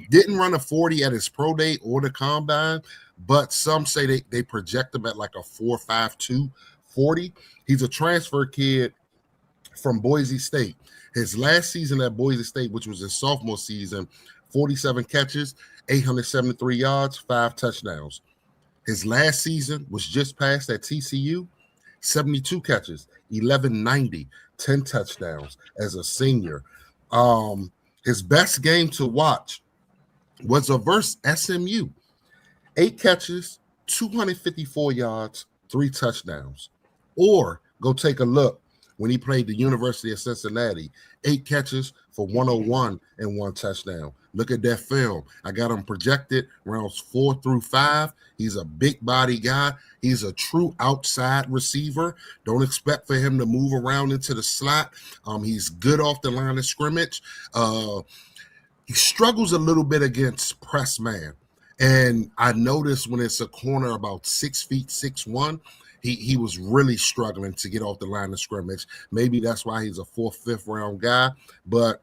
Didn't run a 40 at his pro day or the combine, but some say they project him at like a 4.52 40. He's a transfer kid from Boise State. His last season at Boise State, which was his sophomore season, 47 catches, 873 yards, 5 touchdowns. His last season was just past at TCU, 72 catches, 1190, 10 touchdowns as a senior. His best game to watch was versus SMU. 8 catches, 254 yards, 3 touchdowns. Or go take a look when he played the University of Cincinnati, 8 catches for 101 and 1 touchdown. Look at that film. I got him projected rounds 4 through 5. He's a big body guy. He's a true outside receiver. Don't expect for him to move around into the slot. He's good off the line of scrimmage. He struggles a little bit against press man. And I noticed when it's a corner about 6 feet, 6'1", he was really struggling to get off the line of scrimmage. Maybe that's why he's a 4th, 5th round guy. But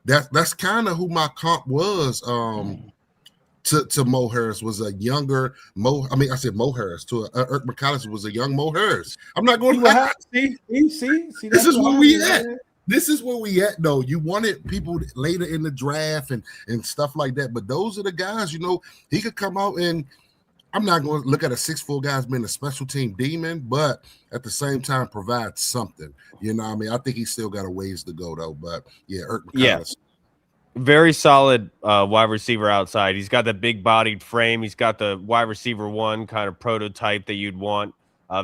that's kind of who my comp was to Mo Harris. Was a younger Mo. I mean, I said Mo Harris to Eric McAlister was a young Mo Harris. I'm not going to see. This is where we at. This is where we at, though. You wanted people later in the draft and stuff like that. But those are the guys, he could come out and I'm not going to look at a 6'4" guy as being a special team demon, but at the same time provide something. You know what I mean? I think he's still got a ways to go, though. But, yeah, Eric McAlister. Yeah. Very solid wide receiver outside. He's got the big-bodied frame. He's got the wide receiver 1 kind of prototype that you'd want.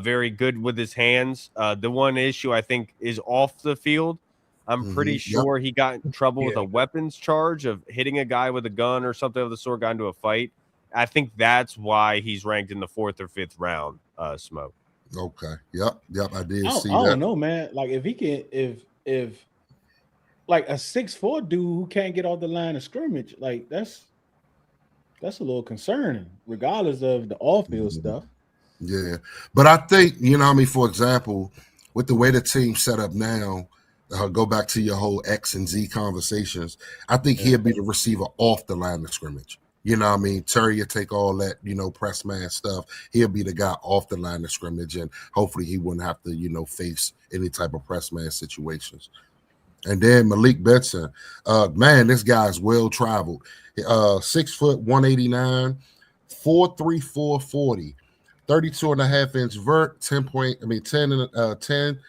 Very good with his hands. The one issue, I think, is off the field. I'm pretty sure he got in trouble with a weapons charge of hitting a guy with a gun or something of the sort, got into a fight. I think that's why he's ranked in the 4th or 5th round, Smoke. Okay. Yep. I did see that. I don't know, man. Like if he can, if like a 6'4" dude who can't get off the line of scrimmage, like that's a little concerning, regardless of the off-field stuff. Yeah. But I think, for example, with the way the team's set up now, go back to your whole X and Z conversations, I think he'll be the receiver off the line of scrimmage. Terry will take all that, press man stuff. He'll be the guy off the line of scrimmage, and hopefully he wouldn't have to, face any type of press man situations. And then Malik Benson, man, this guy's well traveled. 6 foot, 189, 4.34 40, 32.5-inch vert, 10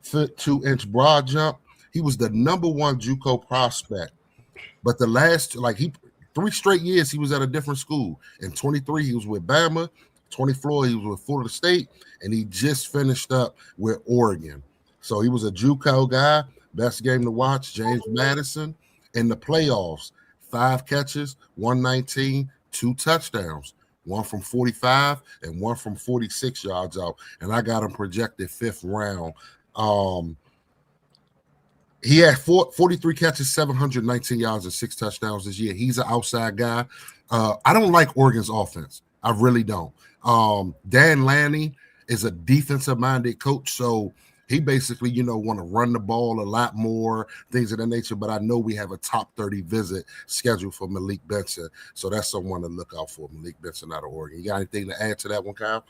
foot 2-inch broad jump. He was the number 1 JUCO prospect, but the last 3 straight years he was at a different school. In 23 he was with Bama, 24 he was with Florida State, and he just finished up with Oregon. So he was a JUCO guy. Best game to watch, James Madison in the playoffs. 5 catches, 119, 2 touchdowns, 1 from 45 and 1 from 46 yards out. And I got him projected 5th round. He had 43 catches, 719 yards, and 6 touchdowns this year. He's an outside guy. I don't like Oregon's offense. I really don't. Dan Lanning is a defensive-minded coach, so he basically, you know, want to run the ball a lot more, things of that nature. But I know we have a top 30 visit scheduled for Malik Benson. So that's someone to look out for, Malik Benson out of Oregon. You got anything to add to that one, Kyle?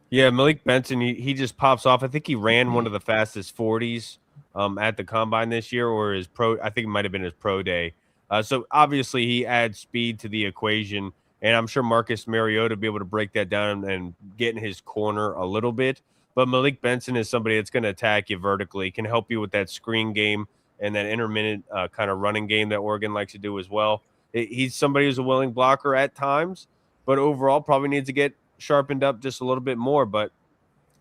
Yeah, Malik Benson, he just pops off. I think he ran one of the fastest 40s at the combine this year, or his pro. I think it might have been his pro day. So obviously he adds speed to the equation, and I'm sure Marcus Mariota will be able to break that down and get in his corner a little bit. But Malik Benson is somebody that's going to attack you vertically, can help you with that screen game and that intermittent kind of running game that Oregon likes to do as well. He's somebody who's a willing blocker at times, but overall probably needs to get sharpened up just a little bit more. But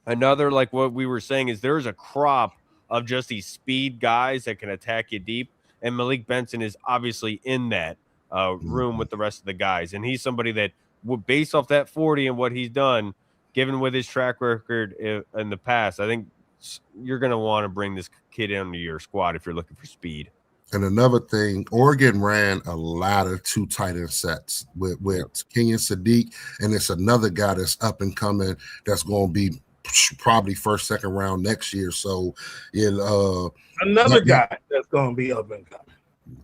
another, like what we were saying, is there's a crop of just these speed guys that can attack you deep, and Malik Benson is obviously in that room with the rest of the guys, and he's somebody that, based off that 40 and what he's done, given with his track record in the past, I think you're going to want to bring this kid into your squad if you're looking for speed. And another thing, Oregon ran a lot of 2 tight end sets with Kenyon Sadiq, and it's another guy that's up and coming that's going to be probably first, second round next year. So, another guy that's going to be up and coming.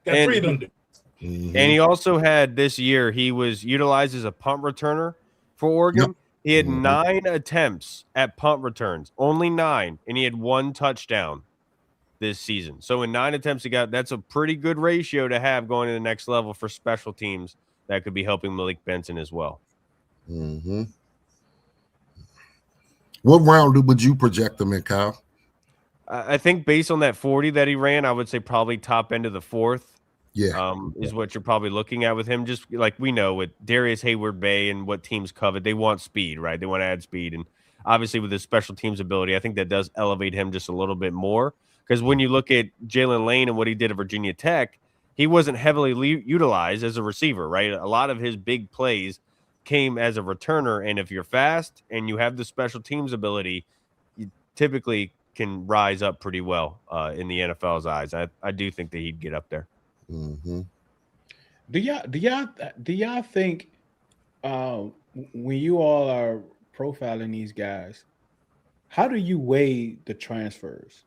Got 3 of them dudes. Mm-hmm. And he also had this year, he was utilized as a punt returner for Oregon. Yep. He had 9 attempts at punt returns, only 9, and he had 1 touchdown this season. So in 9 attempts he got, that's a pretty good ratio to have going to the next level for special teams that could be helping Malik Benson as well. Mm-hmm. What round would you project him in, Kyle? I think based on that 40 that he ran, I would say probably top end of the 4th. Yeah. Is what you're probably looking at with him. Just like we know with Darius Hayward-Bay and what teams covet, they want speed, right? They want to add speed. And obviously with his special teams ability, I think that does elevate him just a little bit more. Because when you look at Jalen Lane and what he did at Virginia Tech, he wasn't heavily utilized as a receiver, right? A lot of his big plays came as a returner. And if you're fast and you have the special teams ability, you typically can rise up pretty well in the NFL's eyes. I do think that he'd get up there. Mm-hmm. Do y'all think when you all are profiling these guys, how do you weigh the transfers?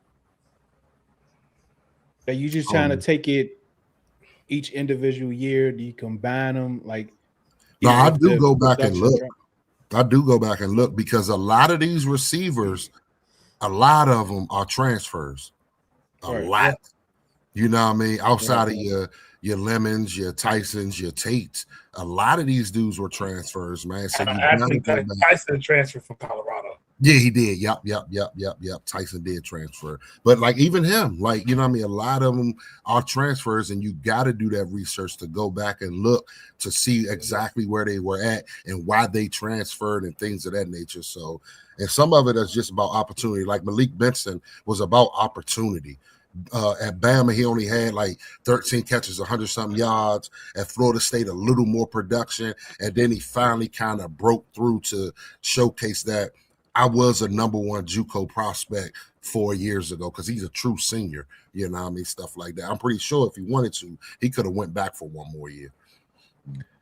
Are you just trying to take it each individual year? Do you combine them? Like, no, I do go back and look. I do go back and look because a lot of these receivers, a lot of them are transfers. A lot. You know what I mean? Outside of your Lemons, your Tysons, your Tates, a lot of these dudes were transfers, man. So Tyson transferred from Colorado. Yeah, he did. Yep. Tyson did transfer. But like even him, like, you know what I mean? A lot of them are transfers, and you got to do that research to go back and look to see exactly where they were at and why they transferred and things of that nature. So, and some of it is just about opportunity. Like Malik Benson was about opportunity. At Bama, he only had like 13 catches, 100-something yards. At Florida State, a little more production. And then he finally kind of broke through to showcase that I was a number 1 JUCO prospect 4 years ago because he's a true senior, you know what I mean, stuff like that. I'm pretty sure if he wanted to, he could have went back for 1 more year.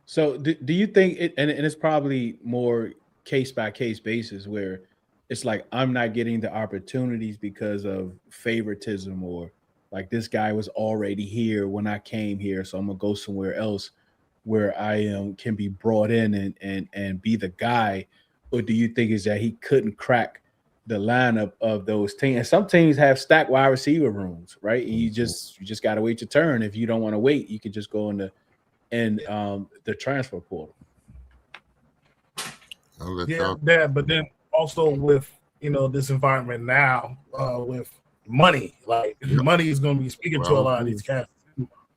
So do you think it, and it's probably more case-by-case basis where it's like I'm not getting the opportunities because of favoritism, or like this guy was already here when I came here, so I'm gonna go somewhere else where I can be brought in and be the guy? Or do you think is that he couldn't crack the lineup of those teams? And some teams have stacked wide receiver rooms, right? And you just got to wait your turn. If you don't want to wait, you can just go in the transfer portal. Yeah, but then also with this environment now with money, like money is going to be speaking to a lot of these cats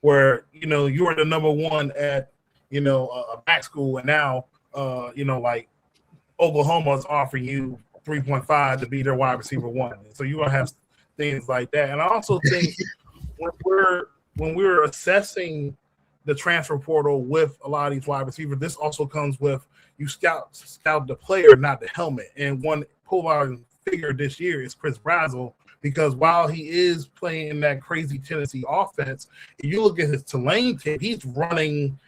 where you were the number 1 at a back school, and now like Oklahoma's offering you 3.5 to be their wide receiver 1. So you're gonna have things like that. And I also think when we're assessing the transfer portal with a lot of these wide receivers, this also comes with you scout the player, not the helmet. And one pull-out figure this year is Chris Brazzell, because while he is playing in that crazy Tennessee offense, if you look at his Tulane tape, he's running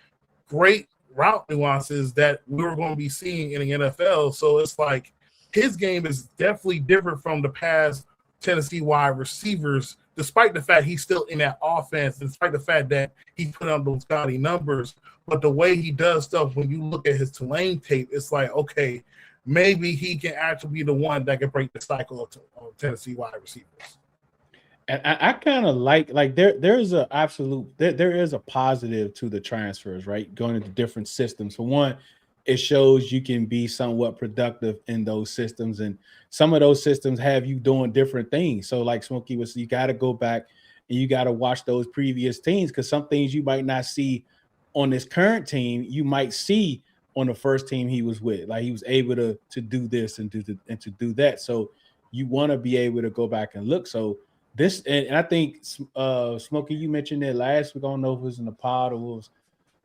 great route nuances that we were going to be seeing in the NFL. So it's like his game is definitely different from the past Tennessee wide receivers, despite the fact he's still in that offense, despite the fact that he put up those gaudy numbers. But the way he does stuff, when you look at his Tulane tape, it's like, okay, maybe he can actually be the one that can break the cycle of Tennessee wide receivers. And I kind of like there is a absolute there is a positive to the transfers, right? Going into different systems. For one, it shows you can be somewhat productive in those systems, and some of those systems have you doing different things. So, like Smokey was, you got to go back and you got to watch those previous teams, because some things you might not see on this current team, you might see on the first team he was with. Like, he was able to do this and to do that. So you want to be able to go back and look. So this, and I think Smokey, you mentioned it last week. I don't know if it was in the pod or was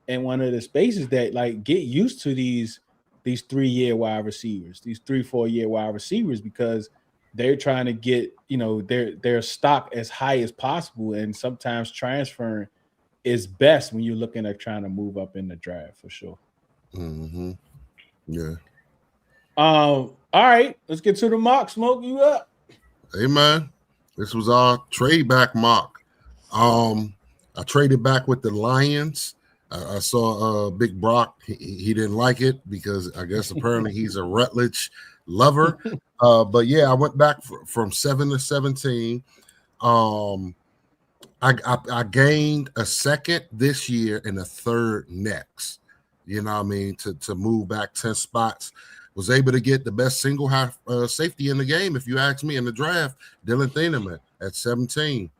in one of the spaces, that like get used to these 3-year wide receivers, these 3-4 year wide receivers, because they're trying to get, you know, their stock as high as possible. And sometimes transferring is best when you're looking at trying to move up in the draft, for sure. Mm-hmm. Yeah. All right, let's get to the mock. Smoke, you up? Hey man, this was our trade back mock. I traded back with the Lions. I saw Big Brock. He didn't like it because I guess apparently he's a Rutledge lover. But yeah, I went back from 7 to 17. I gained a second this year and a third next. You know what I mean? To move back 10 spots. Was able to get the best single high safety in the game, if you ask me, in the draft, Dylan Thieneman at 17.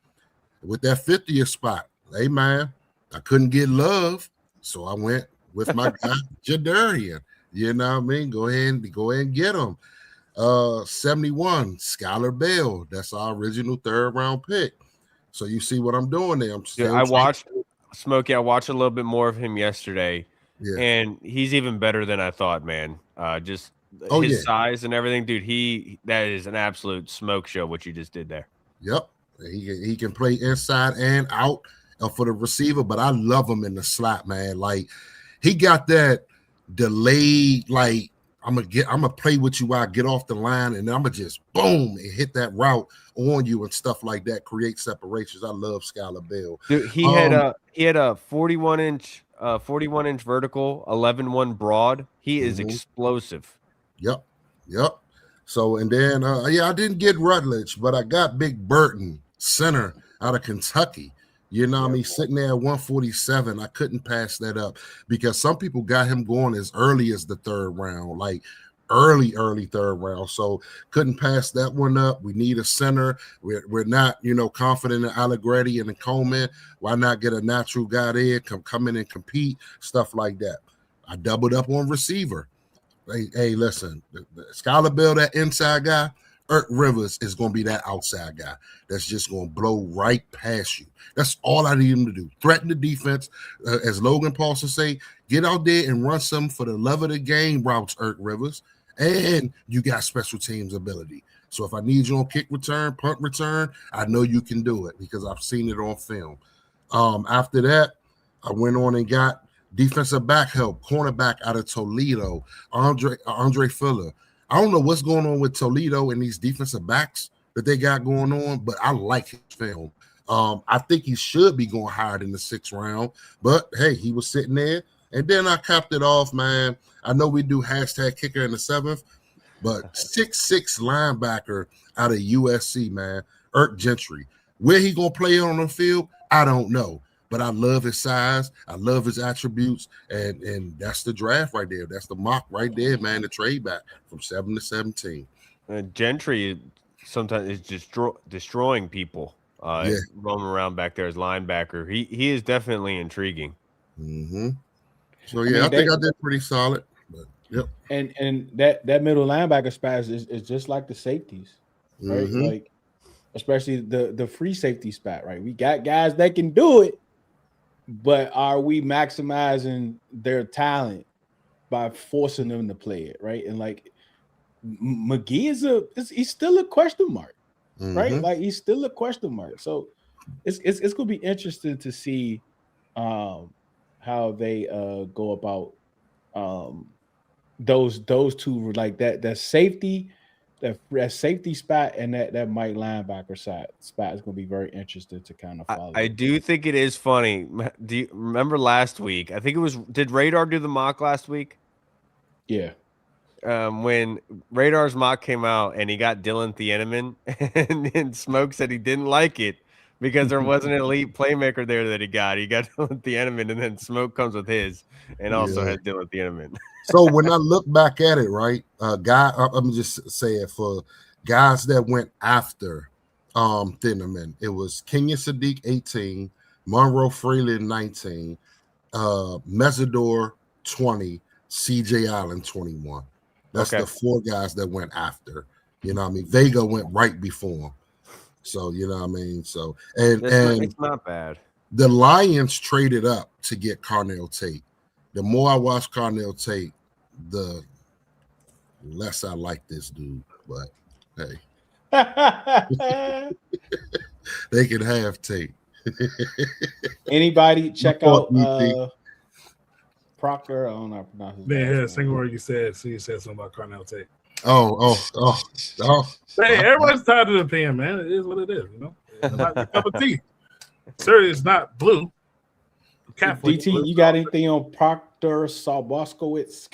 With that 50th spot, hey man, I couldn't get love, so I went with my guy Jadarian. You know what I mean? Go ahead and get him. 71, Skylar Bell. That's our original 3rd round pick. So you see what I'm doing there. I watched Smokey. I watched a little bit more of him yesterday, yeah. and he's even better than I thought, man. Just his size and everything, dude. That is an absolute smoke show what you just did there. Yep, he can play inside and out for the receiver, but I love him in the slot, man. Like, he got that delayed, like, I'm gonna play with you while I get off the line, and I'm gonna just boom and hit that route on you and stuff like that. Create separations. I love Skylar Bell. Dude, he had a 41-inch vertical, 11-1 broad. He is explosive. Yep. So, and then I didn't get Rutledge, but I got Big Burton, center out of Kentucky. You know what I mean? Sitting there at 147, I couldn't pass that up because some people got him going as early as the 3rd round, like early 3rd round. So couldn't pass that one up. We need a center. We're not, confident in Allegretti and in Coleman. Why not get a natural guy there, come in and compete, stuff like that. I doubled up on receiver. Hey, listen, Skylar Bell, that inside guy, Irk Rivers is going to be that outside guy that's just going to blow right past you. That's all I need him to do. Threaten the defense. As Logan Paulson say, get out there and run something for the love of the game routes, Irk Rivers. And you got special teams ability. So if I need you on kick return, punt return, I know you can do it because I've seen it on film. After that, I went on and got defensive back help, cornerback out of Toledo, Andre Fuller. I don't know what's going on with Toledo and these defensive backs that they got going on, but I like his film. I think he should be going higher than the 6th round, but hey, he was sitting there. And then I capped it off, man. I know we do hashtag kicker in the 7th, but 6'6" linebacker out of USC, man, Irk Gentry. Where he going to play on the field, I don't know. But I love his size. I love his attributes. And that's the draft right there. That's the mock right there, man, the trade back from 7 to 17. Gentry sometimes is just destroying people. Roaming around back there as linebacker. He is definitely intriguing. Mm-hmm. So, I think I did pretty solid. But, yep. And that middle linebacker spot is just like the safeties, right? Mm-hmm. Like, especially the free safety spot, right? We got guys that can do it, but are we maximizing their talent by forcing them to play it, right? And like McGee he's still a question mark, right? Like, he's still a question mark. So it's gonna be interesting to see how they go about those two, like that safety that safety spot and that Mike linebacker spot is going to be very interesting to kind of follow. I do think it is funny. Do you remember last week? I think it was. Did Radar do the mock last week? Yeah. When Radar's mock came out and he got Dylan Thieneman, and Smoke said he didn't like it because there wasn't an elite playmaker there that he got. He got Dylan Thieneman, and then Smoke comes with his and also has Dylan Thieneman. So when I look back at it, right, let me just say it for guys that went after Thieneman, it was Kenya Sadiq 18, Monroe Freeland 19, Mesidor 20, CJ Allen 21. That's the 4 guys that went after. You know what I mean? Vega went right before him. So, you know what I mean? So, and it's not bad. The Lions traded up to get Carnell Tate. The more I watch Carnell Tate, the less I like this dude. But, hey. They can have Tate. Anybody check out Proctor? I don't know how to pronounce his name. Yeah, single word you said. So you said something about Carnell Tate. Oh. Hey, everybody's tired of the opinion, man. It is what it is, you know. It's not a cup of tea. Sir, it's not blue. DT, you got anything on Proctor Salboskowitz?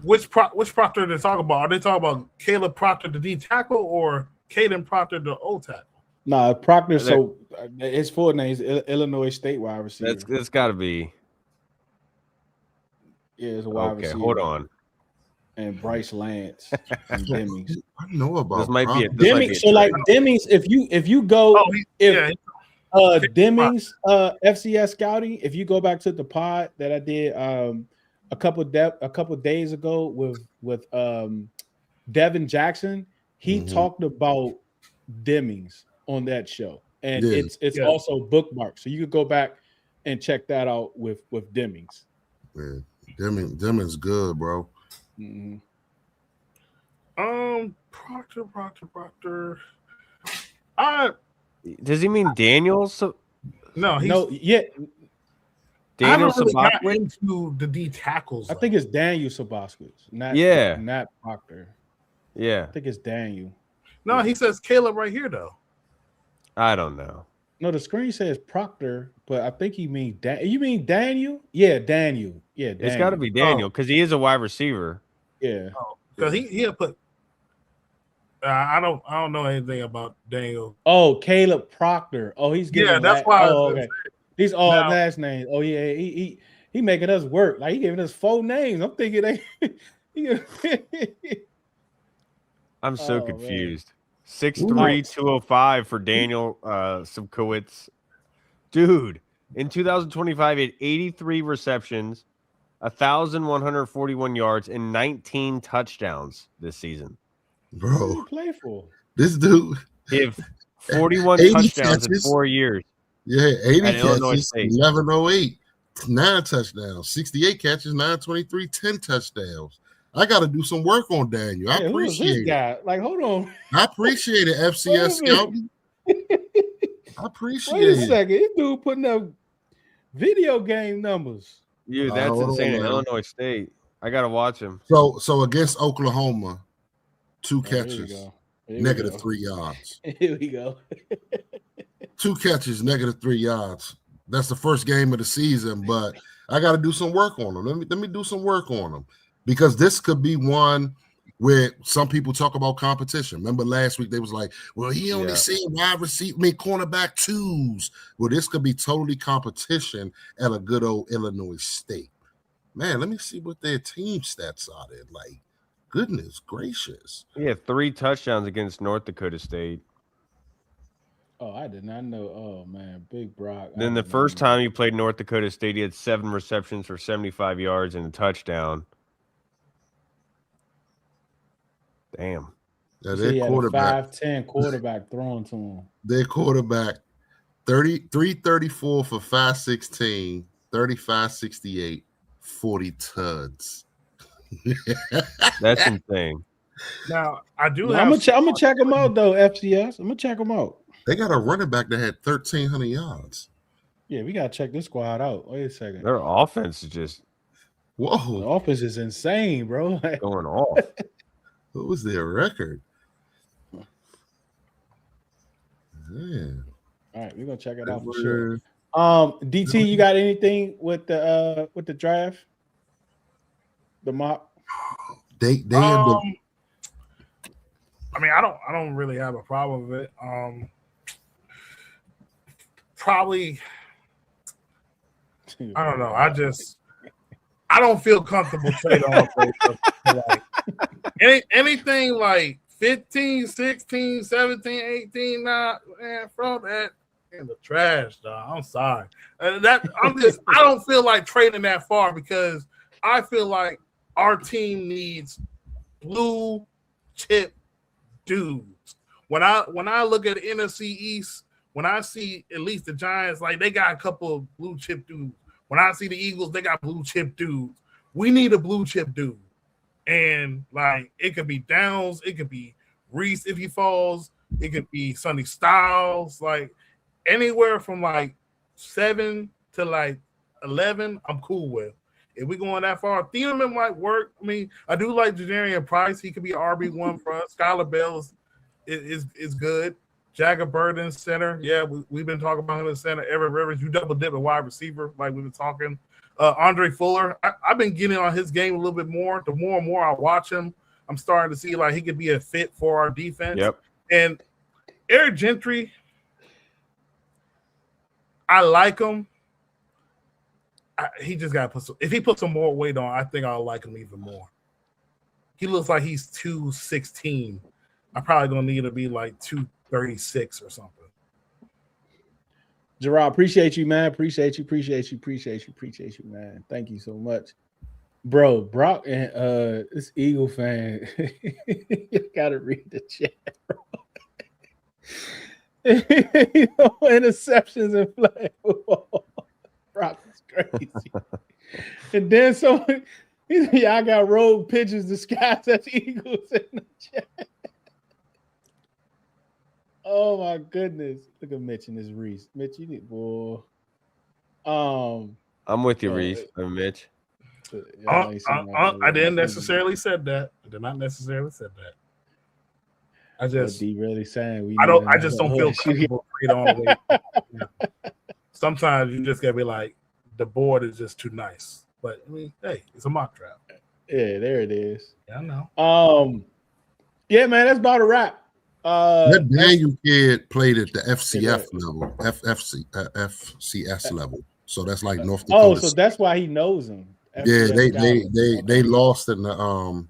Which Proctor are they talking about? Are they talking about Caleb Proctor, the D tackle, or Caden Proctor, the O tackle? No, Proctor. So his full name is Illinois State wide receiver. It's got to be. Yeah, it's a wide receiver. Hold on. And Bryce Lance and Demings. I know about this. Might be Demings. So like Demings, if you go, Demings, FCS scouting. If you go back to the pod that I did a couple days ago with Devin Jackson, he talked about Demings on that show, and it's also bookmarked, so you could go back and check that out with Demings. Man, Demings good, bro. Mm-hmm. Proctor. Does he mean Daniel? Daniel Saboskowitz into the D tackles. I think it's Daniel Saboskowitz, not Proctor. Yeah, I think it's Daniel. No, he says Caleb right here though. I don't know. No, the screen says Proctor, but I think he means you mean Daniel? Yeah, Daniel. Yeah, Daniel. It's got to be Daniel because he is a wide receiver. Yeah, because he put. I don't know anything about Daniel. Oh, Caleb Proctor. Oh, he's getting that's why. Okay. These all last names. Oh yeah, he making us work. Like he giving us 4 names. I'm thinking I'm so confused. 6'3", 205 for Daniel Saboskowitz. Dude, in 2025, he had 83 receptions, 1,141 yards, and 19 touchdowns this season. Bro, playful. This dude. He had 41 touchdowns in 4 years. Yeah, 80 catches, 1108, 9 touchdowns, 68 catches, 923, 10 touchdowns. I got to do some work on Daniel. I appreciate it. Guy? Like, hold on. I appreciate it, FCS scouting. I appreciate it. Wait a second. This dude putting up video game numbers. Dude, that's insane. Illinois State. I got to watch him. So against Oklahoma, 2 catches, negative 3 yards. Here we go. 2 catches, negative 3 yards. That's the first game of the season, but I got to do some work on them. Let me do some work on them. Because this could be one where some people talk about competition. Remember last week they was like, well, he only seen wide receiver, cornerback 2s. Well, this could be totally competition at a good old Illinois State. Man, let me see what their team stats are there. Like, goodness gracious. He had 3 touchdowns against North Dakota State. Oh, I did not know. Oh, man, Big Brock. Then the first time he played North Dakota State, he had 7 receptions for 75 yards and a touchdown. Damn. Yeah, their quarterback, 5'10" quarterback throwing to him. Their quarterback, 334 for 516, 3568, 40 tuds. That's insane. Now I do. I'm gonna check them out though. FCS. I'm gonna check them out. They got a running back that had 1,300 yards. Yeah, we gotta check this squad out. Wait a second. Their offense is just The Whoa. offense is insane, bro. Going off. What was their record? Man. All right, we're gonna check it They out for sure. were- DT, you got anything with the draft? The mock? They had the I mean, I don't really have a problem with it. Probably, I don't know. I don't feel comfortable trading off like anything like 15, 16, 17, 18, nah, man, throw that in the trash, dog. I'm sorry. I don't feel like trading that far because I feel like our team needs blue chip dudes. When I look at the NFC East, when I see at least the Giants, like they got a couple of blue chip dudes. When I see the Eagles, they got blue chip dudes. We need a blue chip dude. And like it could be Downs, it could be Reese if he falls, it could be Sonny Styles, like anywhere from like 7 to like 11, I'm cool with. If we going that far, Thielman might work. I mean, I do like Jadarian Price. He could be RB1 for us. Skylar Bell is good. Jagger Burden center. Yeah, we've been talking about him in center. Everett Rivers, you double dip at wide receiver, like we've been talking. Andre Fuller, I've been getting on his game a little bit more. The more and more I watch him, I'm starting to see like he could be a fit for our defense. Yep. And Eric Gentry, I like him. He just got to put some. If he puts some more weight on, I think I'll like him even more. He looks like he's 216. I'm probably gonna need to be like 236 or something. Gerard, appreciate you, man. Appreciate you, man. Thank you so much. Bro, Brock and this Eagle fan, you gotta read the chat, bro. Interceptions and flag football. Brock is crazy. And then someone, y'all got road pictures disguised as Eagles in the chat. Oh my goodness. Look at Mitch and his Reese. Mitch, you need boy. I'm with you, Reese. I'm Mitch. I didn't necessarily said that. I did not necessarily said that. I just D really saying I just don't feel comfortable on the way. Sometimes you just gotta be like, the board is just too nice. But I mean, hey, it's a mock draft. Yeah, there it is. Yeah, I know. Yeah, man, that's about a wrap. That Daniel kid played at the FCF level, FCS level. So that's like North Dakota. Oh, so that's why he knows him. Yeah, they lost in the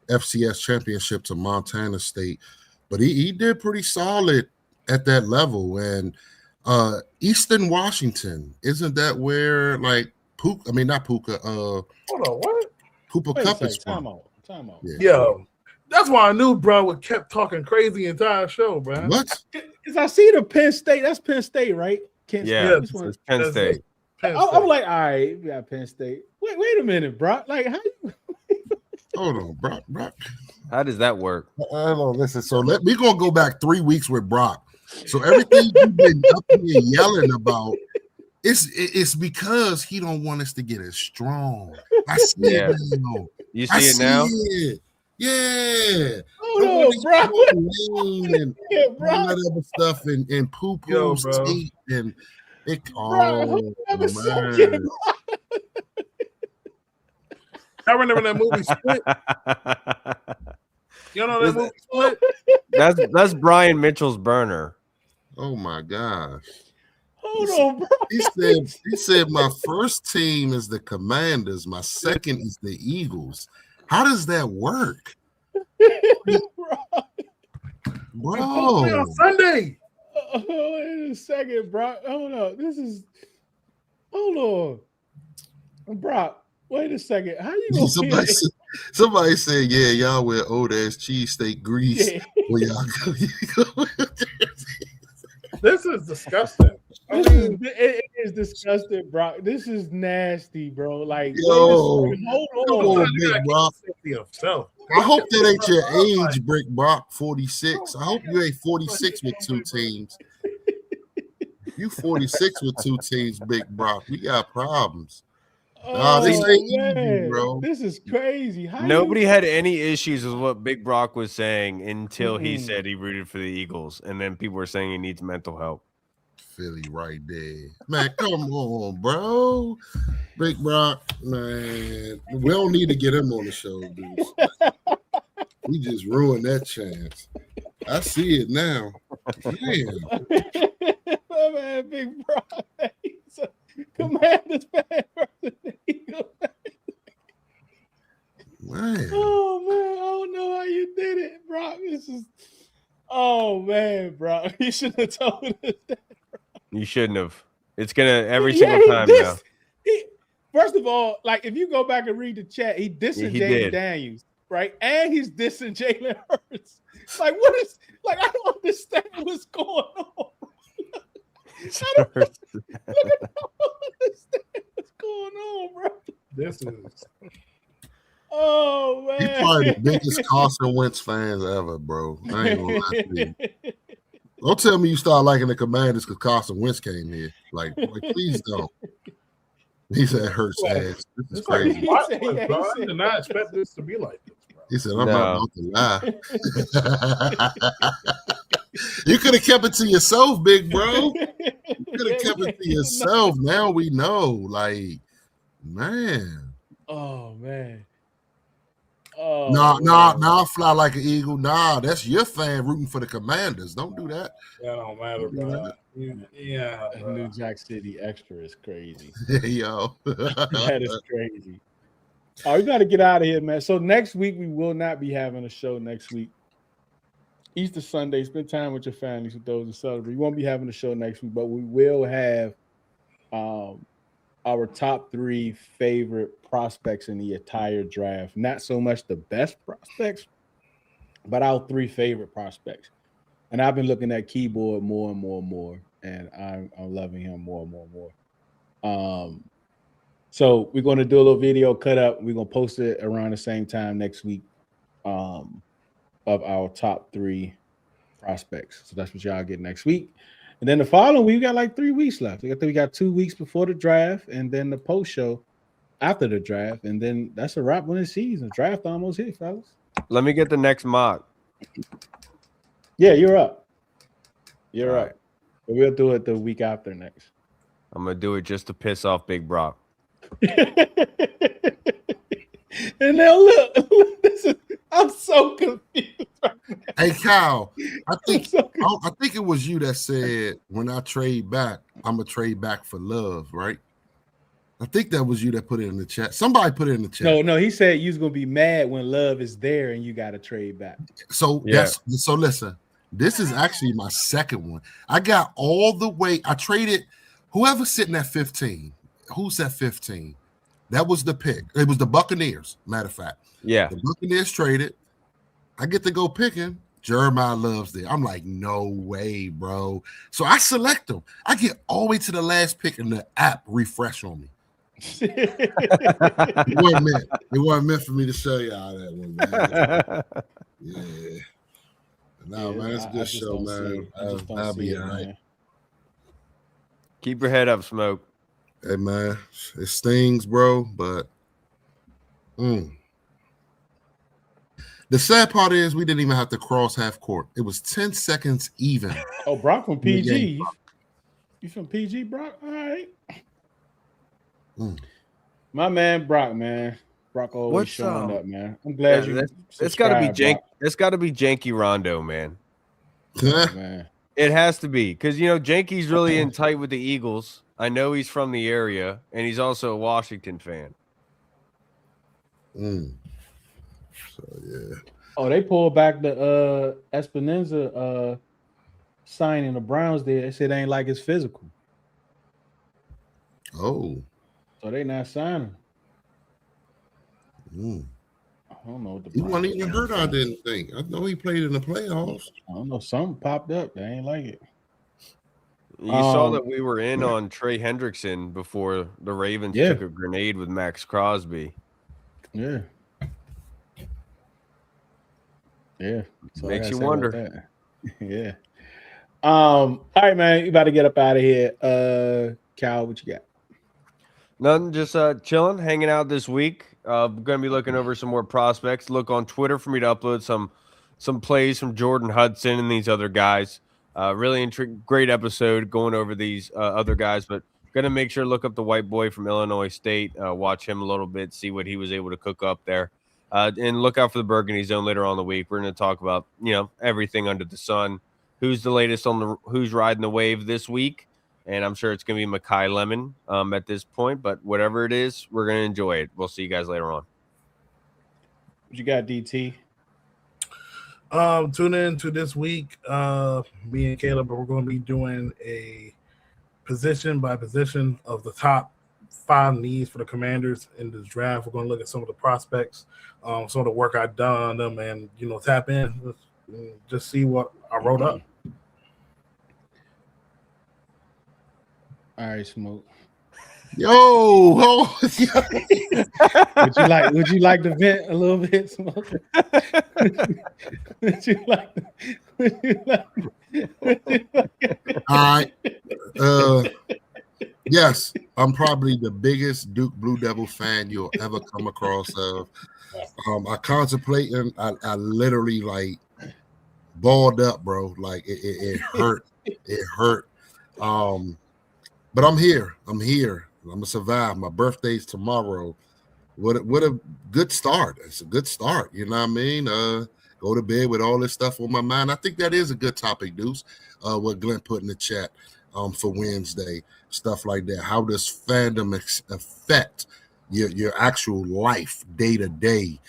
FCS championship to Montana State, but he did pretty solid at that level. And Eastern Washington, isn't that where like Puka? I mean, not Puka. Hold on, what? Cooper Cup is Time from. out. Yeah. Yo, that's why I knew bro kept talking crazy the entire show, bro. What? Because I see the Penn State. That's Penn State, right? Kent Yeah, State. it's Penn State. I'm like, all right, we got Penn State. Wait a minute, bro. Like, how you? Hold on, Brock. How does that work? Hold on, listen. So we're gonna go back 3 weeks with Brock. So everything you've been up here yelling about, it's because he don't want us to get as strong. I see it now. You see it now? Yeah. Hold on, bro. And all that other stuff and poo-poo state and it. Oh, man. I remember that movie Split. You know that movie Split? That's Brian Mitchell's burner. Oh my gosh. Hold on, bro. He said my first team is the Commanders, my second is the Eagles. How does that work? Bro. On Sunday. Wait a second, bro. Hold on. Hold on. Bro, wait a second. How you gonna somebody said, yeah, y'all wear old ass cheesesteak grease. Yeah. Well, y'all go. This is disgusting. It is disgusting, bro. This is nasty, bro. Like, yo, hold on, Big Brock. I hope that ain't your age, Brick Brock. 46. I hope you ain't 46 with 2 teams. You 46 with 2 teams, Big Brock. We got problems. Oh, this ain't easy, man. bro. This is crazy. How Nobody had any issues with what Big Brock was saying until he Mm-mm. said he rooted for the Eagles, and then people were saying he needs mental help. Philly right there. Man, come on, bro. Big Brock, man. We don't need to get him on the show, dude. We just ruined that chance. I see it now. Damn. My man, Big Brock. He's a Commanders fan versus the Eagles. Man. Oh man, I don't know how you did it, Brock. This is Brock. You shouldn't have told us that. You shouldn't have. It's gonna every single time now. First of all, like if you go back and read the chat, he dissing Jaden Daniels, right? And he's dissing Jalen Hurts. Like, what is like? I don't understand what's going on. I don't understand what's going on, bro. This is. Oh man, He's probably the biggest Carson Wentz fans ever, bro. I ain't gonna lie to you. Don't tell me you start liking the Commanders because Carson Wentz came here. Like, please don't. He said Hurts ass. This is crazy. I did not expect this to be like this, bro. He said, I'm not about to lie. You could have kept it to yourself, big bro. You could have kept it to yourself. Now we know. Like, man. Oh man. Nah, fly like an eagle. Nah, that's your fan rooting for the Commanders. Don't do that. That don't matter, bro. Yeah. New Jack City extra is crazy. Yo. That is crazy. Oh, we got to get out of here, man. So next week, we will not be having a show next week. Easter Sunday, spend time with your families, with those who celebrate. We won't be having a show next week, but we will have our top 3 favorite prospects in the entire draft. Not so much the best prospects, but our 3 favorite prospects. And I've been looking at Keyboard more and more, and I'm loving him more and more. So we're going to do a little video cut up. We're going to post it around the same time next week of our top 3 prospects. So that's what y'all get next week. And then the following week, we got like 3 weeks left. We got 2 weeks before the draft and then the post show after the draft. And then that's a wrap on the season. Draft almost here, fellas. Let me get the next mock. Yeah, you're up. You're All up. right. But we'll do it the week after next. I'm going to do it just to piss off Big Brock. And now look, I'm so confused. Hey, Kyle, I think it was you that said when I trade back, I'm going to trade back for love, right? I think that was you that put it in the chat. Somebody put it in the chat. No, he said you was going to be mad when love is there and you got to trade back. So listen, this is actually my second one. I got all the way. I traded whoever's sitting at 15. Who's at 15? That was the pick. It was the Buccaneers, matter of fact. Yeah. The Buccaneers traded. I get to go picking. Jeremiah Love's there. I'm like, no way, bro. So I select them. I get all the way to the last pick and the app refresh on me. It wasn't meant for me to show y'all that one, man. Yeah. No, man, it's a good show, man. I'll be all right. Keep your head up, Smoke. Hey, man, it stings, bro, but the sad part is we didn't even have to cross half court. It was 10 seconds even. Oh, Brock from PG. You from PG, Brock? All right. My man, Brock, man. Brock always showing up, man. I'm glad you. It's got to be jank. It's got to be Janky Rondo, man. Man. It has to be because Janky's really in tight with the Eagles. I know he's from the area, and he's also a Washington fan. So yeah. Oh, they pulled back the Espinoza signing the Browns there. They said they ain't like his physical. Oh. So they not signing. I don't know. He wasn't even hurt, I didn't think. I know he played in the playoffs. I don't know. Something popped up. They ain't like it. You saw that we were in on Trey Hendrickson before the Ravens took a grenade with Max Crosby. Yeah. Yeah. So Makes you wonder. Yeah. All right, man. You about to get up out of here. Cal, what you got? Nothing, just chilling, hanging out this week. Going to be looking over some more prospects. Look on Twitter for me to upload some plays from Jordon Hudson and these other guys. Really great episode going over these other guys, but going to make sure to look up the white boy from Illinois State, watch him a little bit, see what he was able to cook up there. And look out for the Burgundy Zone later on in the week. We're going to talk about, everything under the sun. Who's the latest who's riding the wave this week? And I'm sure it's going to be Makai Lemon at this point. But whatever it is, we're going to enjoy it. We'll see you guys later on. What you got, DT? Tune in to this week. Me and Caleb, we're going to be doing a position by position of the top 5 needs for the Commanders in this draft. We're going to look at some of the prospects, some of the work I've done on them, and tap in, just see what I wrote up. All right, Smoke. Yo, Would you like to vent a little bit, Smoke? All right. Yes, I'm probably the biggest Duke Blue Devil fan you'll ever come across. I contemplate and I literally like balled up, bro. Like it hurt. It hurt. But I'm here. I'm gonna survive. My birthday's tomorrow. What a good start. It's a good start. You know what I mean? Go to bed with all this stuff on my mind. I think that is a good topic, Deuce. What Glenn put in the chat for Wednesday, stuff like that. How does fandom affect your actual life day to day?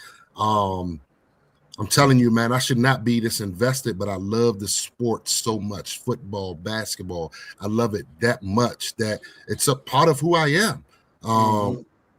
I'm telling you, man, I should not be this invested, but I love the sport so much. Football, basketball. I love it that much that it's a part of who I am.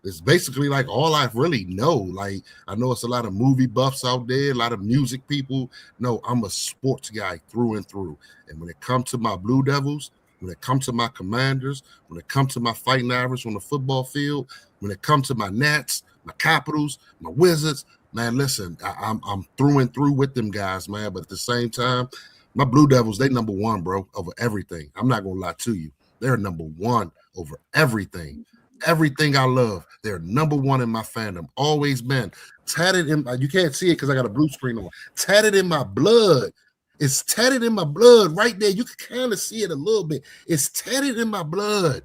It's basically like all I really know. Like, I know it's a lot of movie buffs out there, a lot of music people. No, I'm a sports guy through and through. And when it comes to my Blue Devils, when it comes to my Commanders, when it comes to my Fighting Irish on the football field, when it comes to my Nats, my Capitals, my Wizards, man, listen, I'm through and through with them guys, man. But at the same time, my Blue Devils, they number one, bro, over everything. I'm not going to lie to you. They're number one over everything. Everything I love, they're number one in my fandom. Always been. Tatted in, you can't see it because I got a blue screen on. Tatted in my blood. It's tatted in my blood right there. You can kind of see it a little bit. It's tatted in my blood.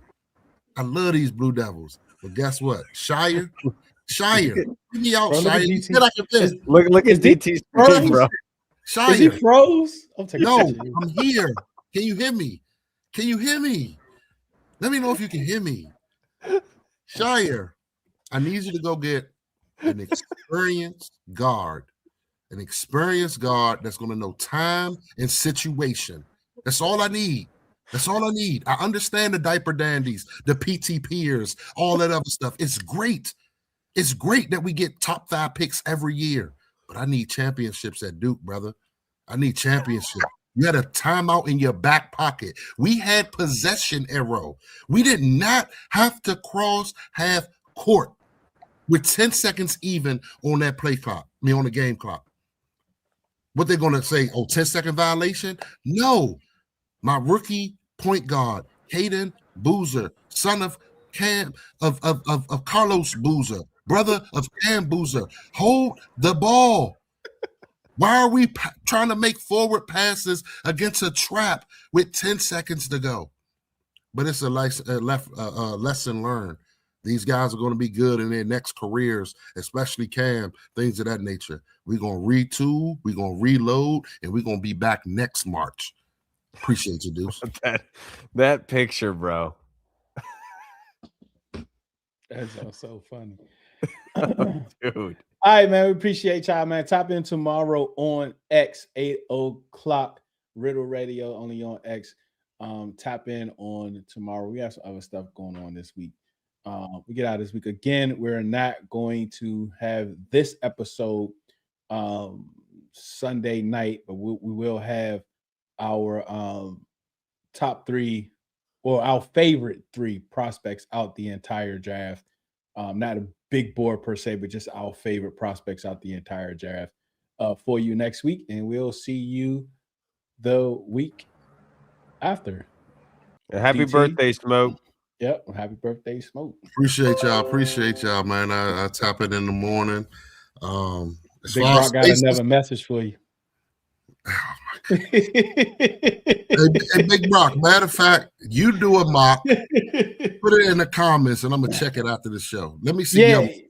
I love these Blue Devils. But guess what? Shire. Get me out, Bro, Shire. DT. Look at DT's screen, bro. Shire. Is he froze? No, I'm here. Can you hear me? Let me know if you can hear me. Shire, I need you to go get an experienced guard. An experienced guard that's going to know time and situation. That's all I need. I understand the diaper dandies, the PT peers, all that other stuff. It's great. It's great that we get top 5 picks every year, but I need championships at Duke, brother. I need championships. You had a timeout in your back pocket. We had possession arrow. We did not have to cross half court with 10 seconds even on that play clock, on the game clock. What they're going to say, 10-second violation? No. My rookie point guard, Hayden Boozer, son of Carlos Boozer, brother of Cam Boozer, hold the ball. Why are we trying to make forward passes against a trap with 10 seconds to go? But it's a lesson learned. These guys are going to be good in their next careers, especially Cam, things of that nature. We're going to retool, we're going to reload, and we're going to be back next March. Appreciate you, Deuce. that picture, bro. That's so funny. Dude. All right, man. We appreciate y'all, man. Tap in tomorrow on X, 8 o'clock. Riddle Radio, only on X. Tap in on tomorrow. We have some other stuff going on this week. We get out this week. Again, we're not going to have this episode Sunday night, but we will have our top 3 or our favorite 3 prospects out the entire draft. Not a big board per se, but just our favorite prospects out the entire draft for you next week. And we'll see you the week after. Happy birthday, Smoke. Yep. Happy birthday, Smoke. Appreciate y'all, man. I tap it in the morning. As Big far Brock as got spaces, another message for you. hey, Big Brock, matter of fact, you do a mock, put it in the comments, and I'm gonna check it after the show. Let me see.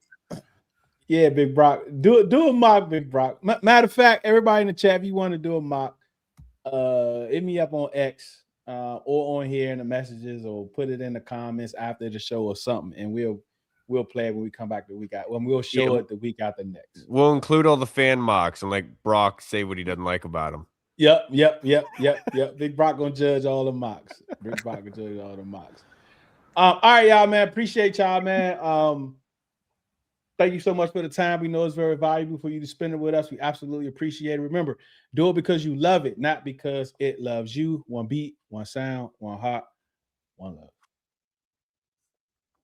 Yeah, Big Brock. Do a mock, Big Brock. Matter of fact, everybody in the chat, if you want to do a mock, hit me up on X or on here in the messages, or put it in the comments after the show or something, and we'll play it when we come back the week out. When we'll show it the week after next. We'll include all the fan mocks and like Brock say what he doesn't like about him. Yep. Big Brock gonna judge all the mocks. Big Brock gonna judge all the mocks. All right, y'all, man. Appreciate y'all, man. Thank you so much for the time. We know it's very valuable for you to spend it with us. We absolutely appreciate it. Remember, do it because you love it, not because it loves you. One beat, one sound, one heart, one love.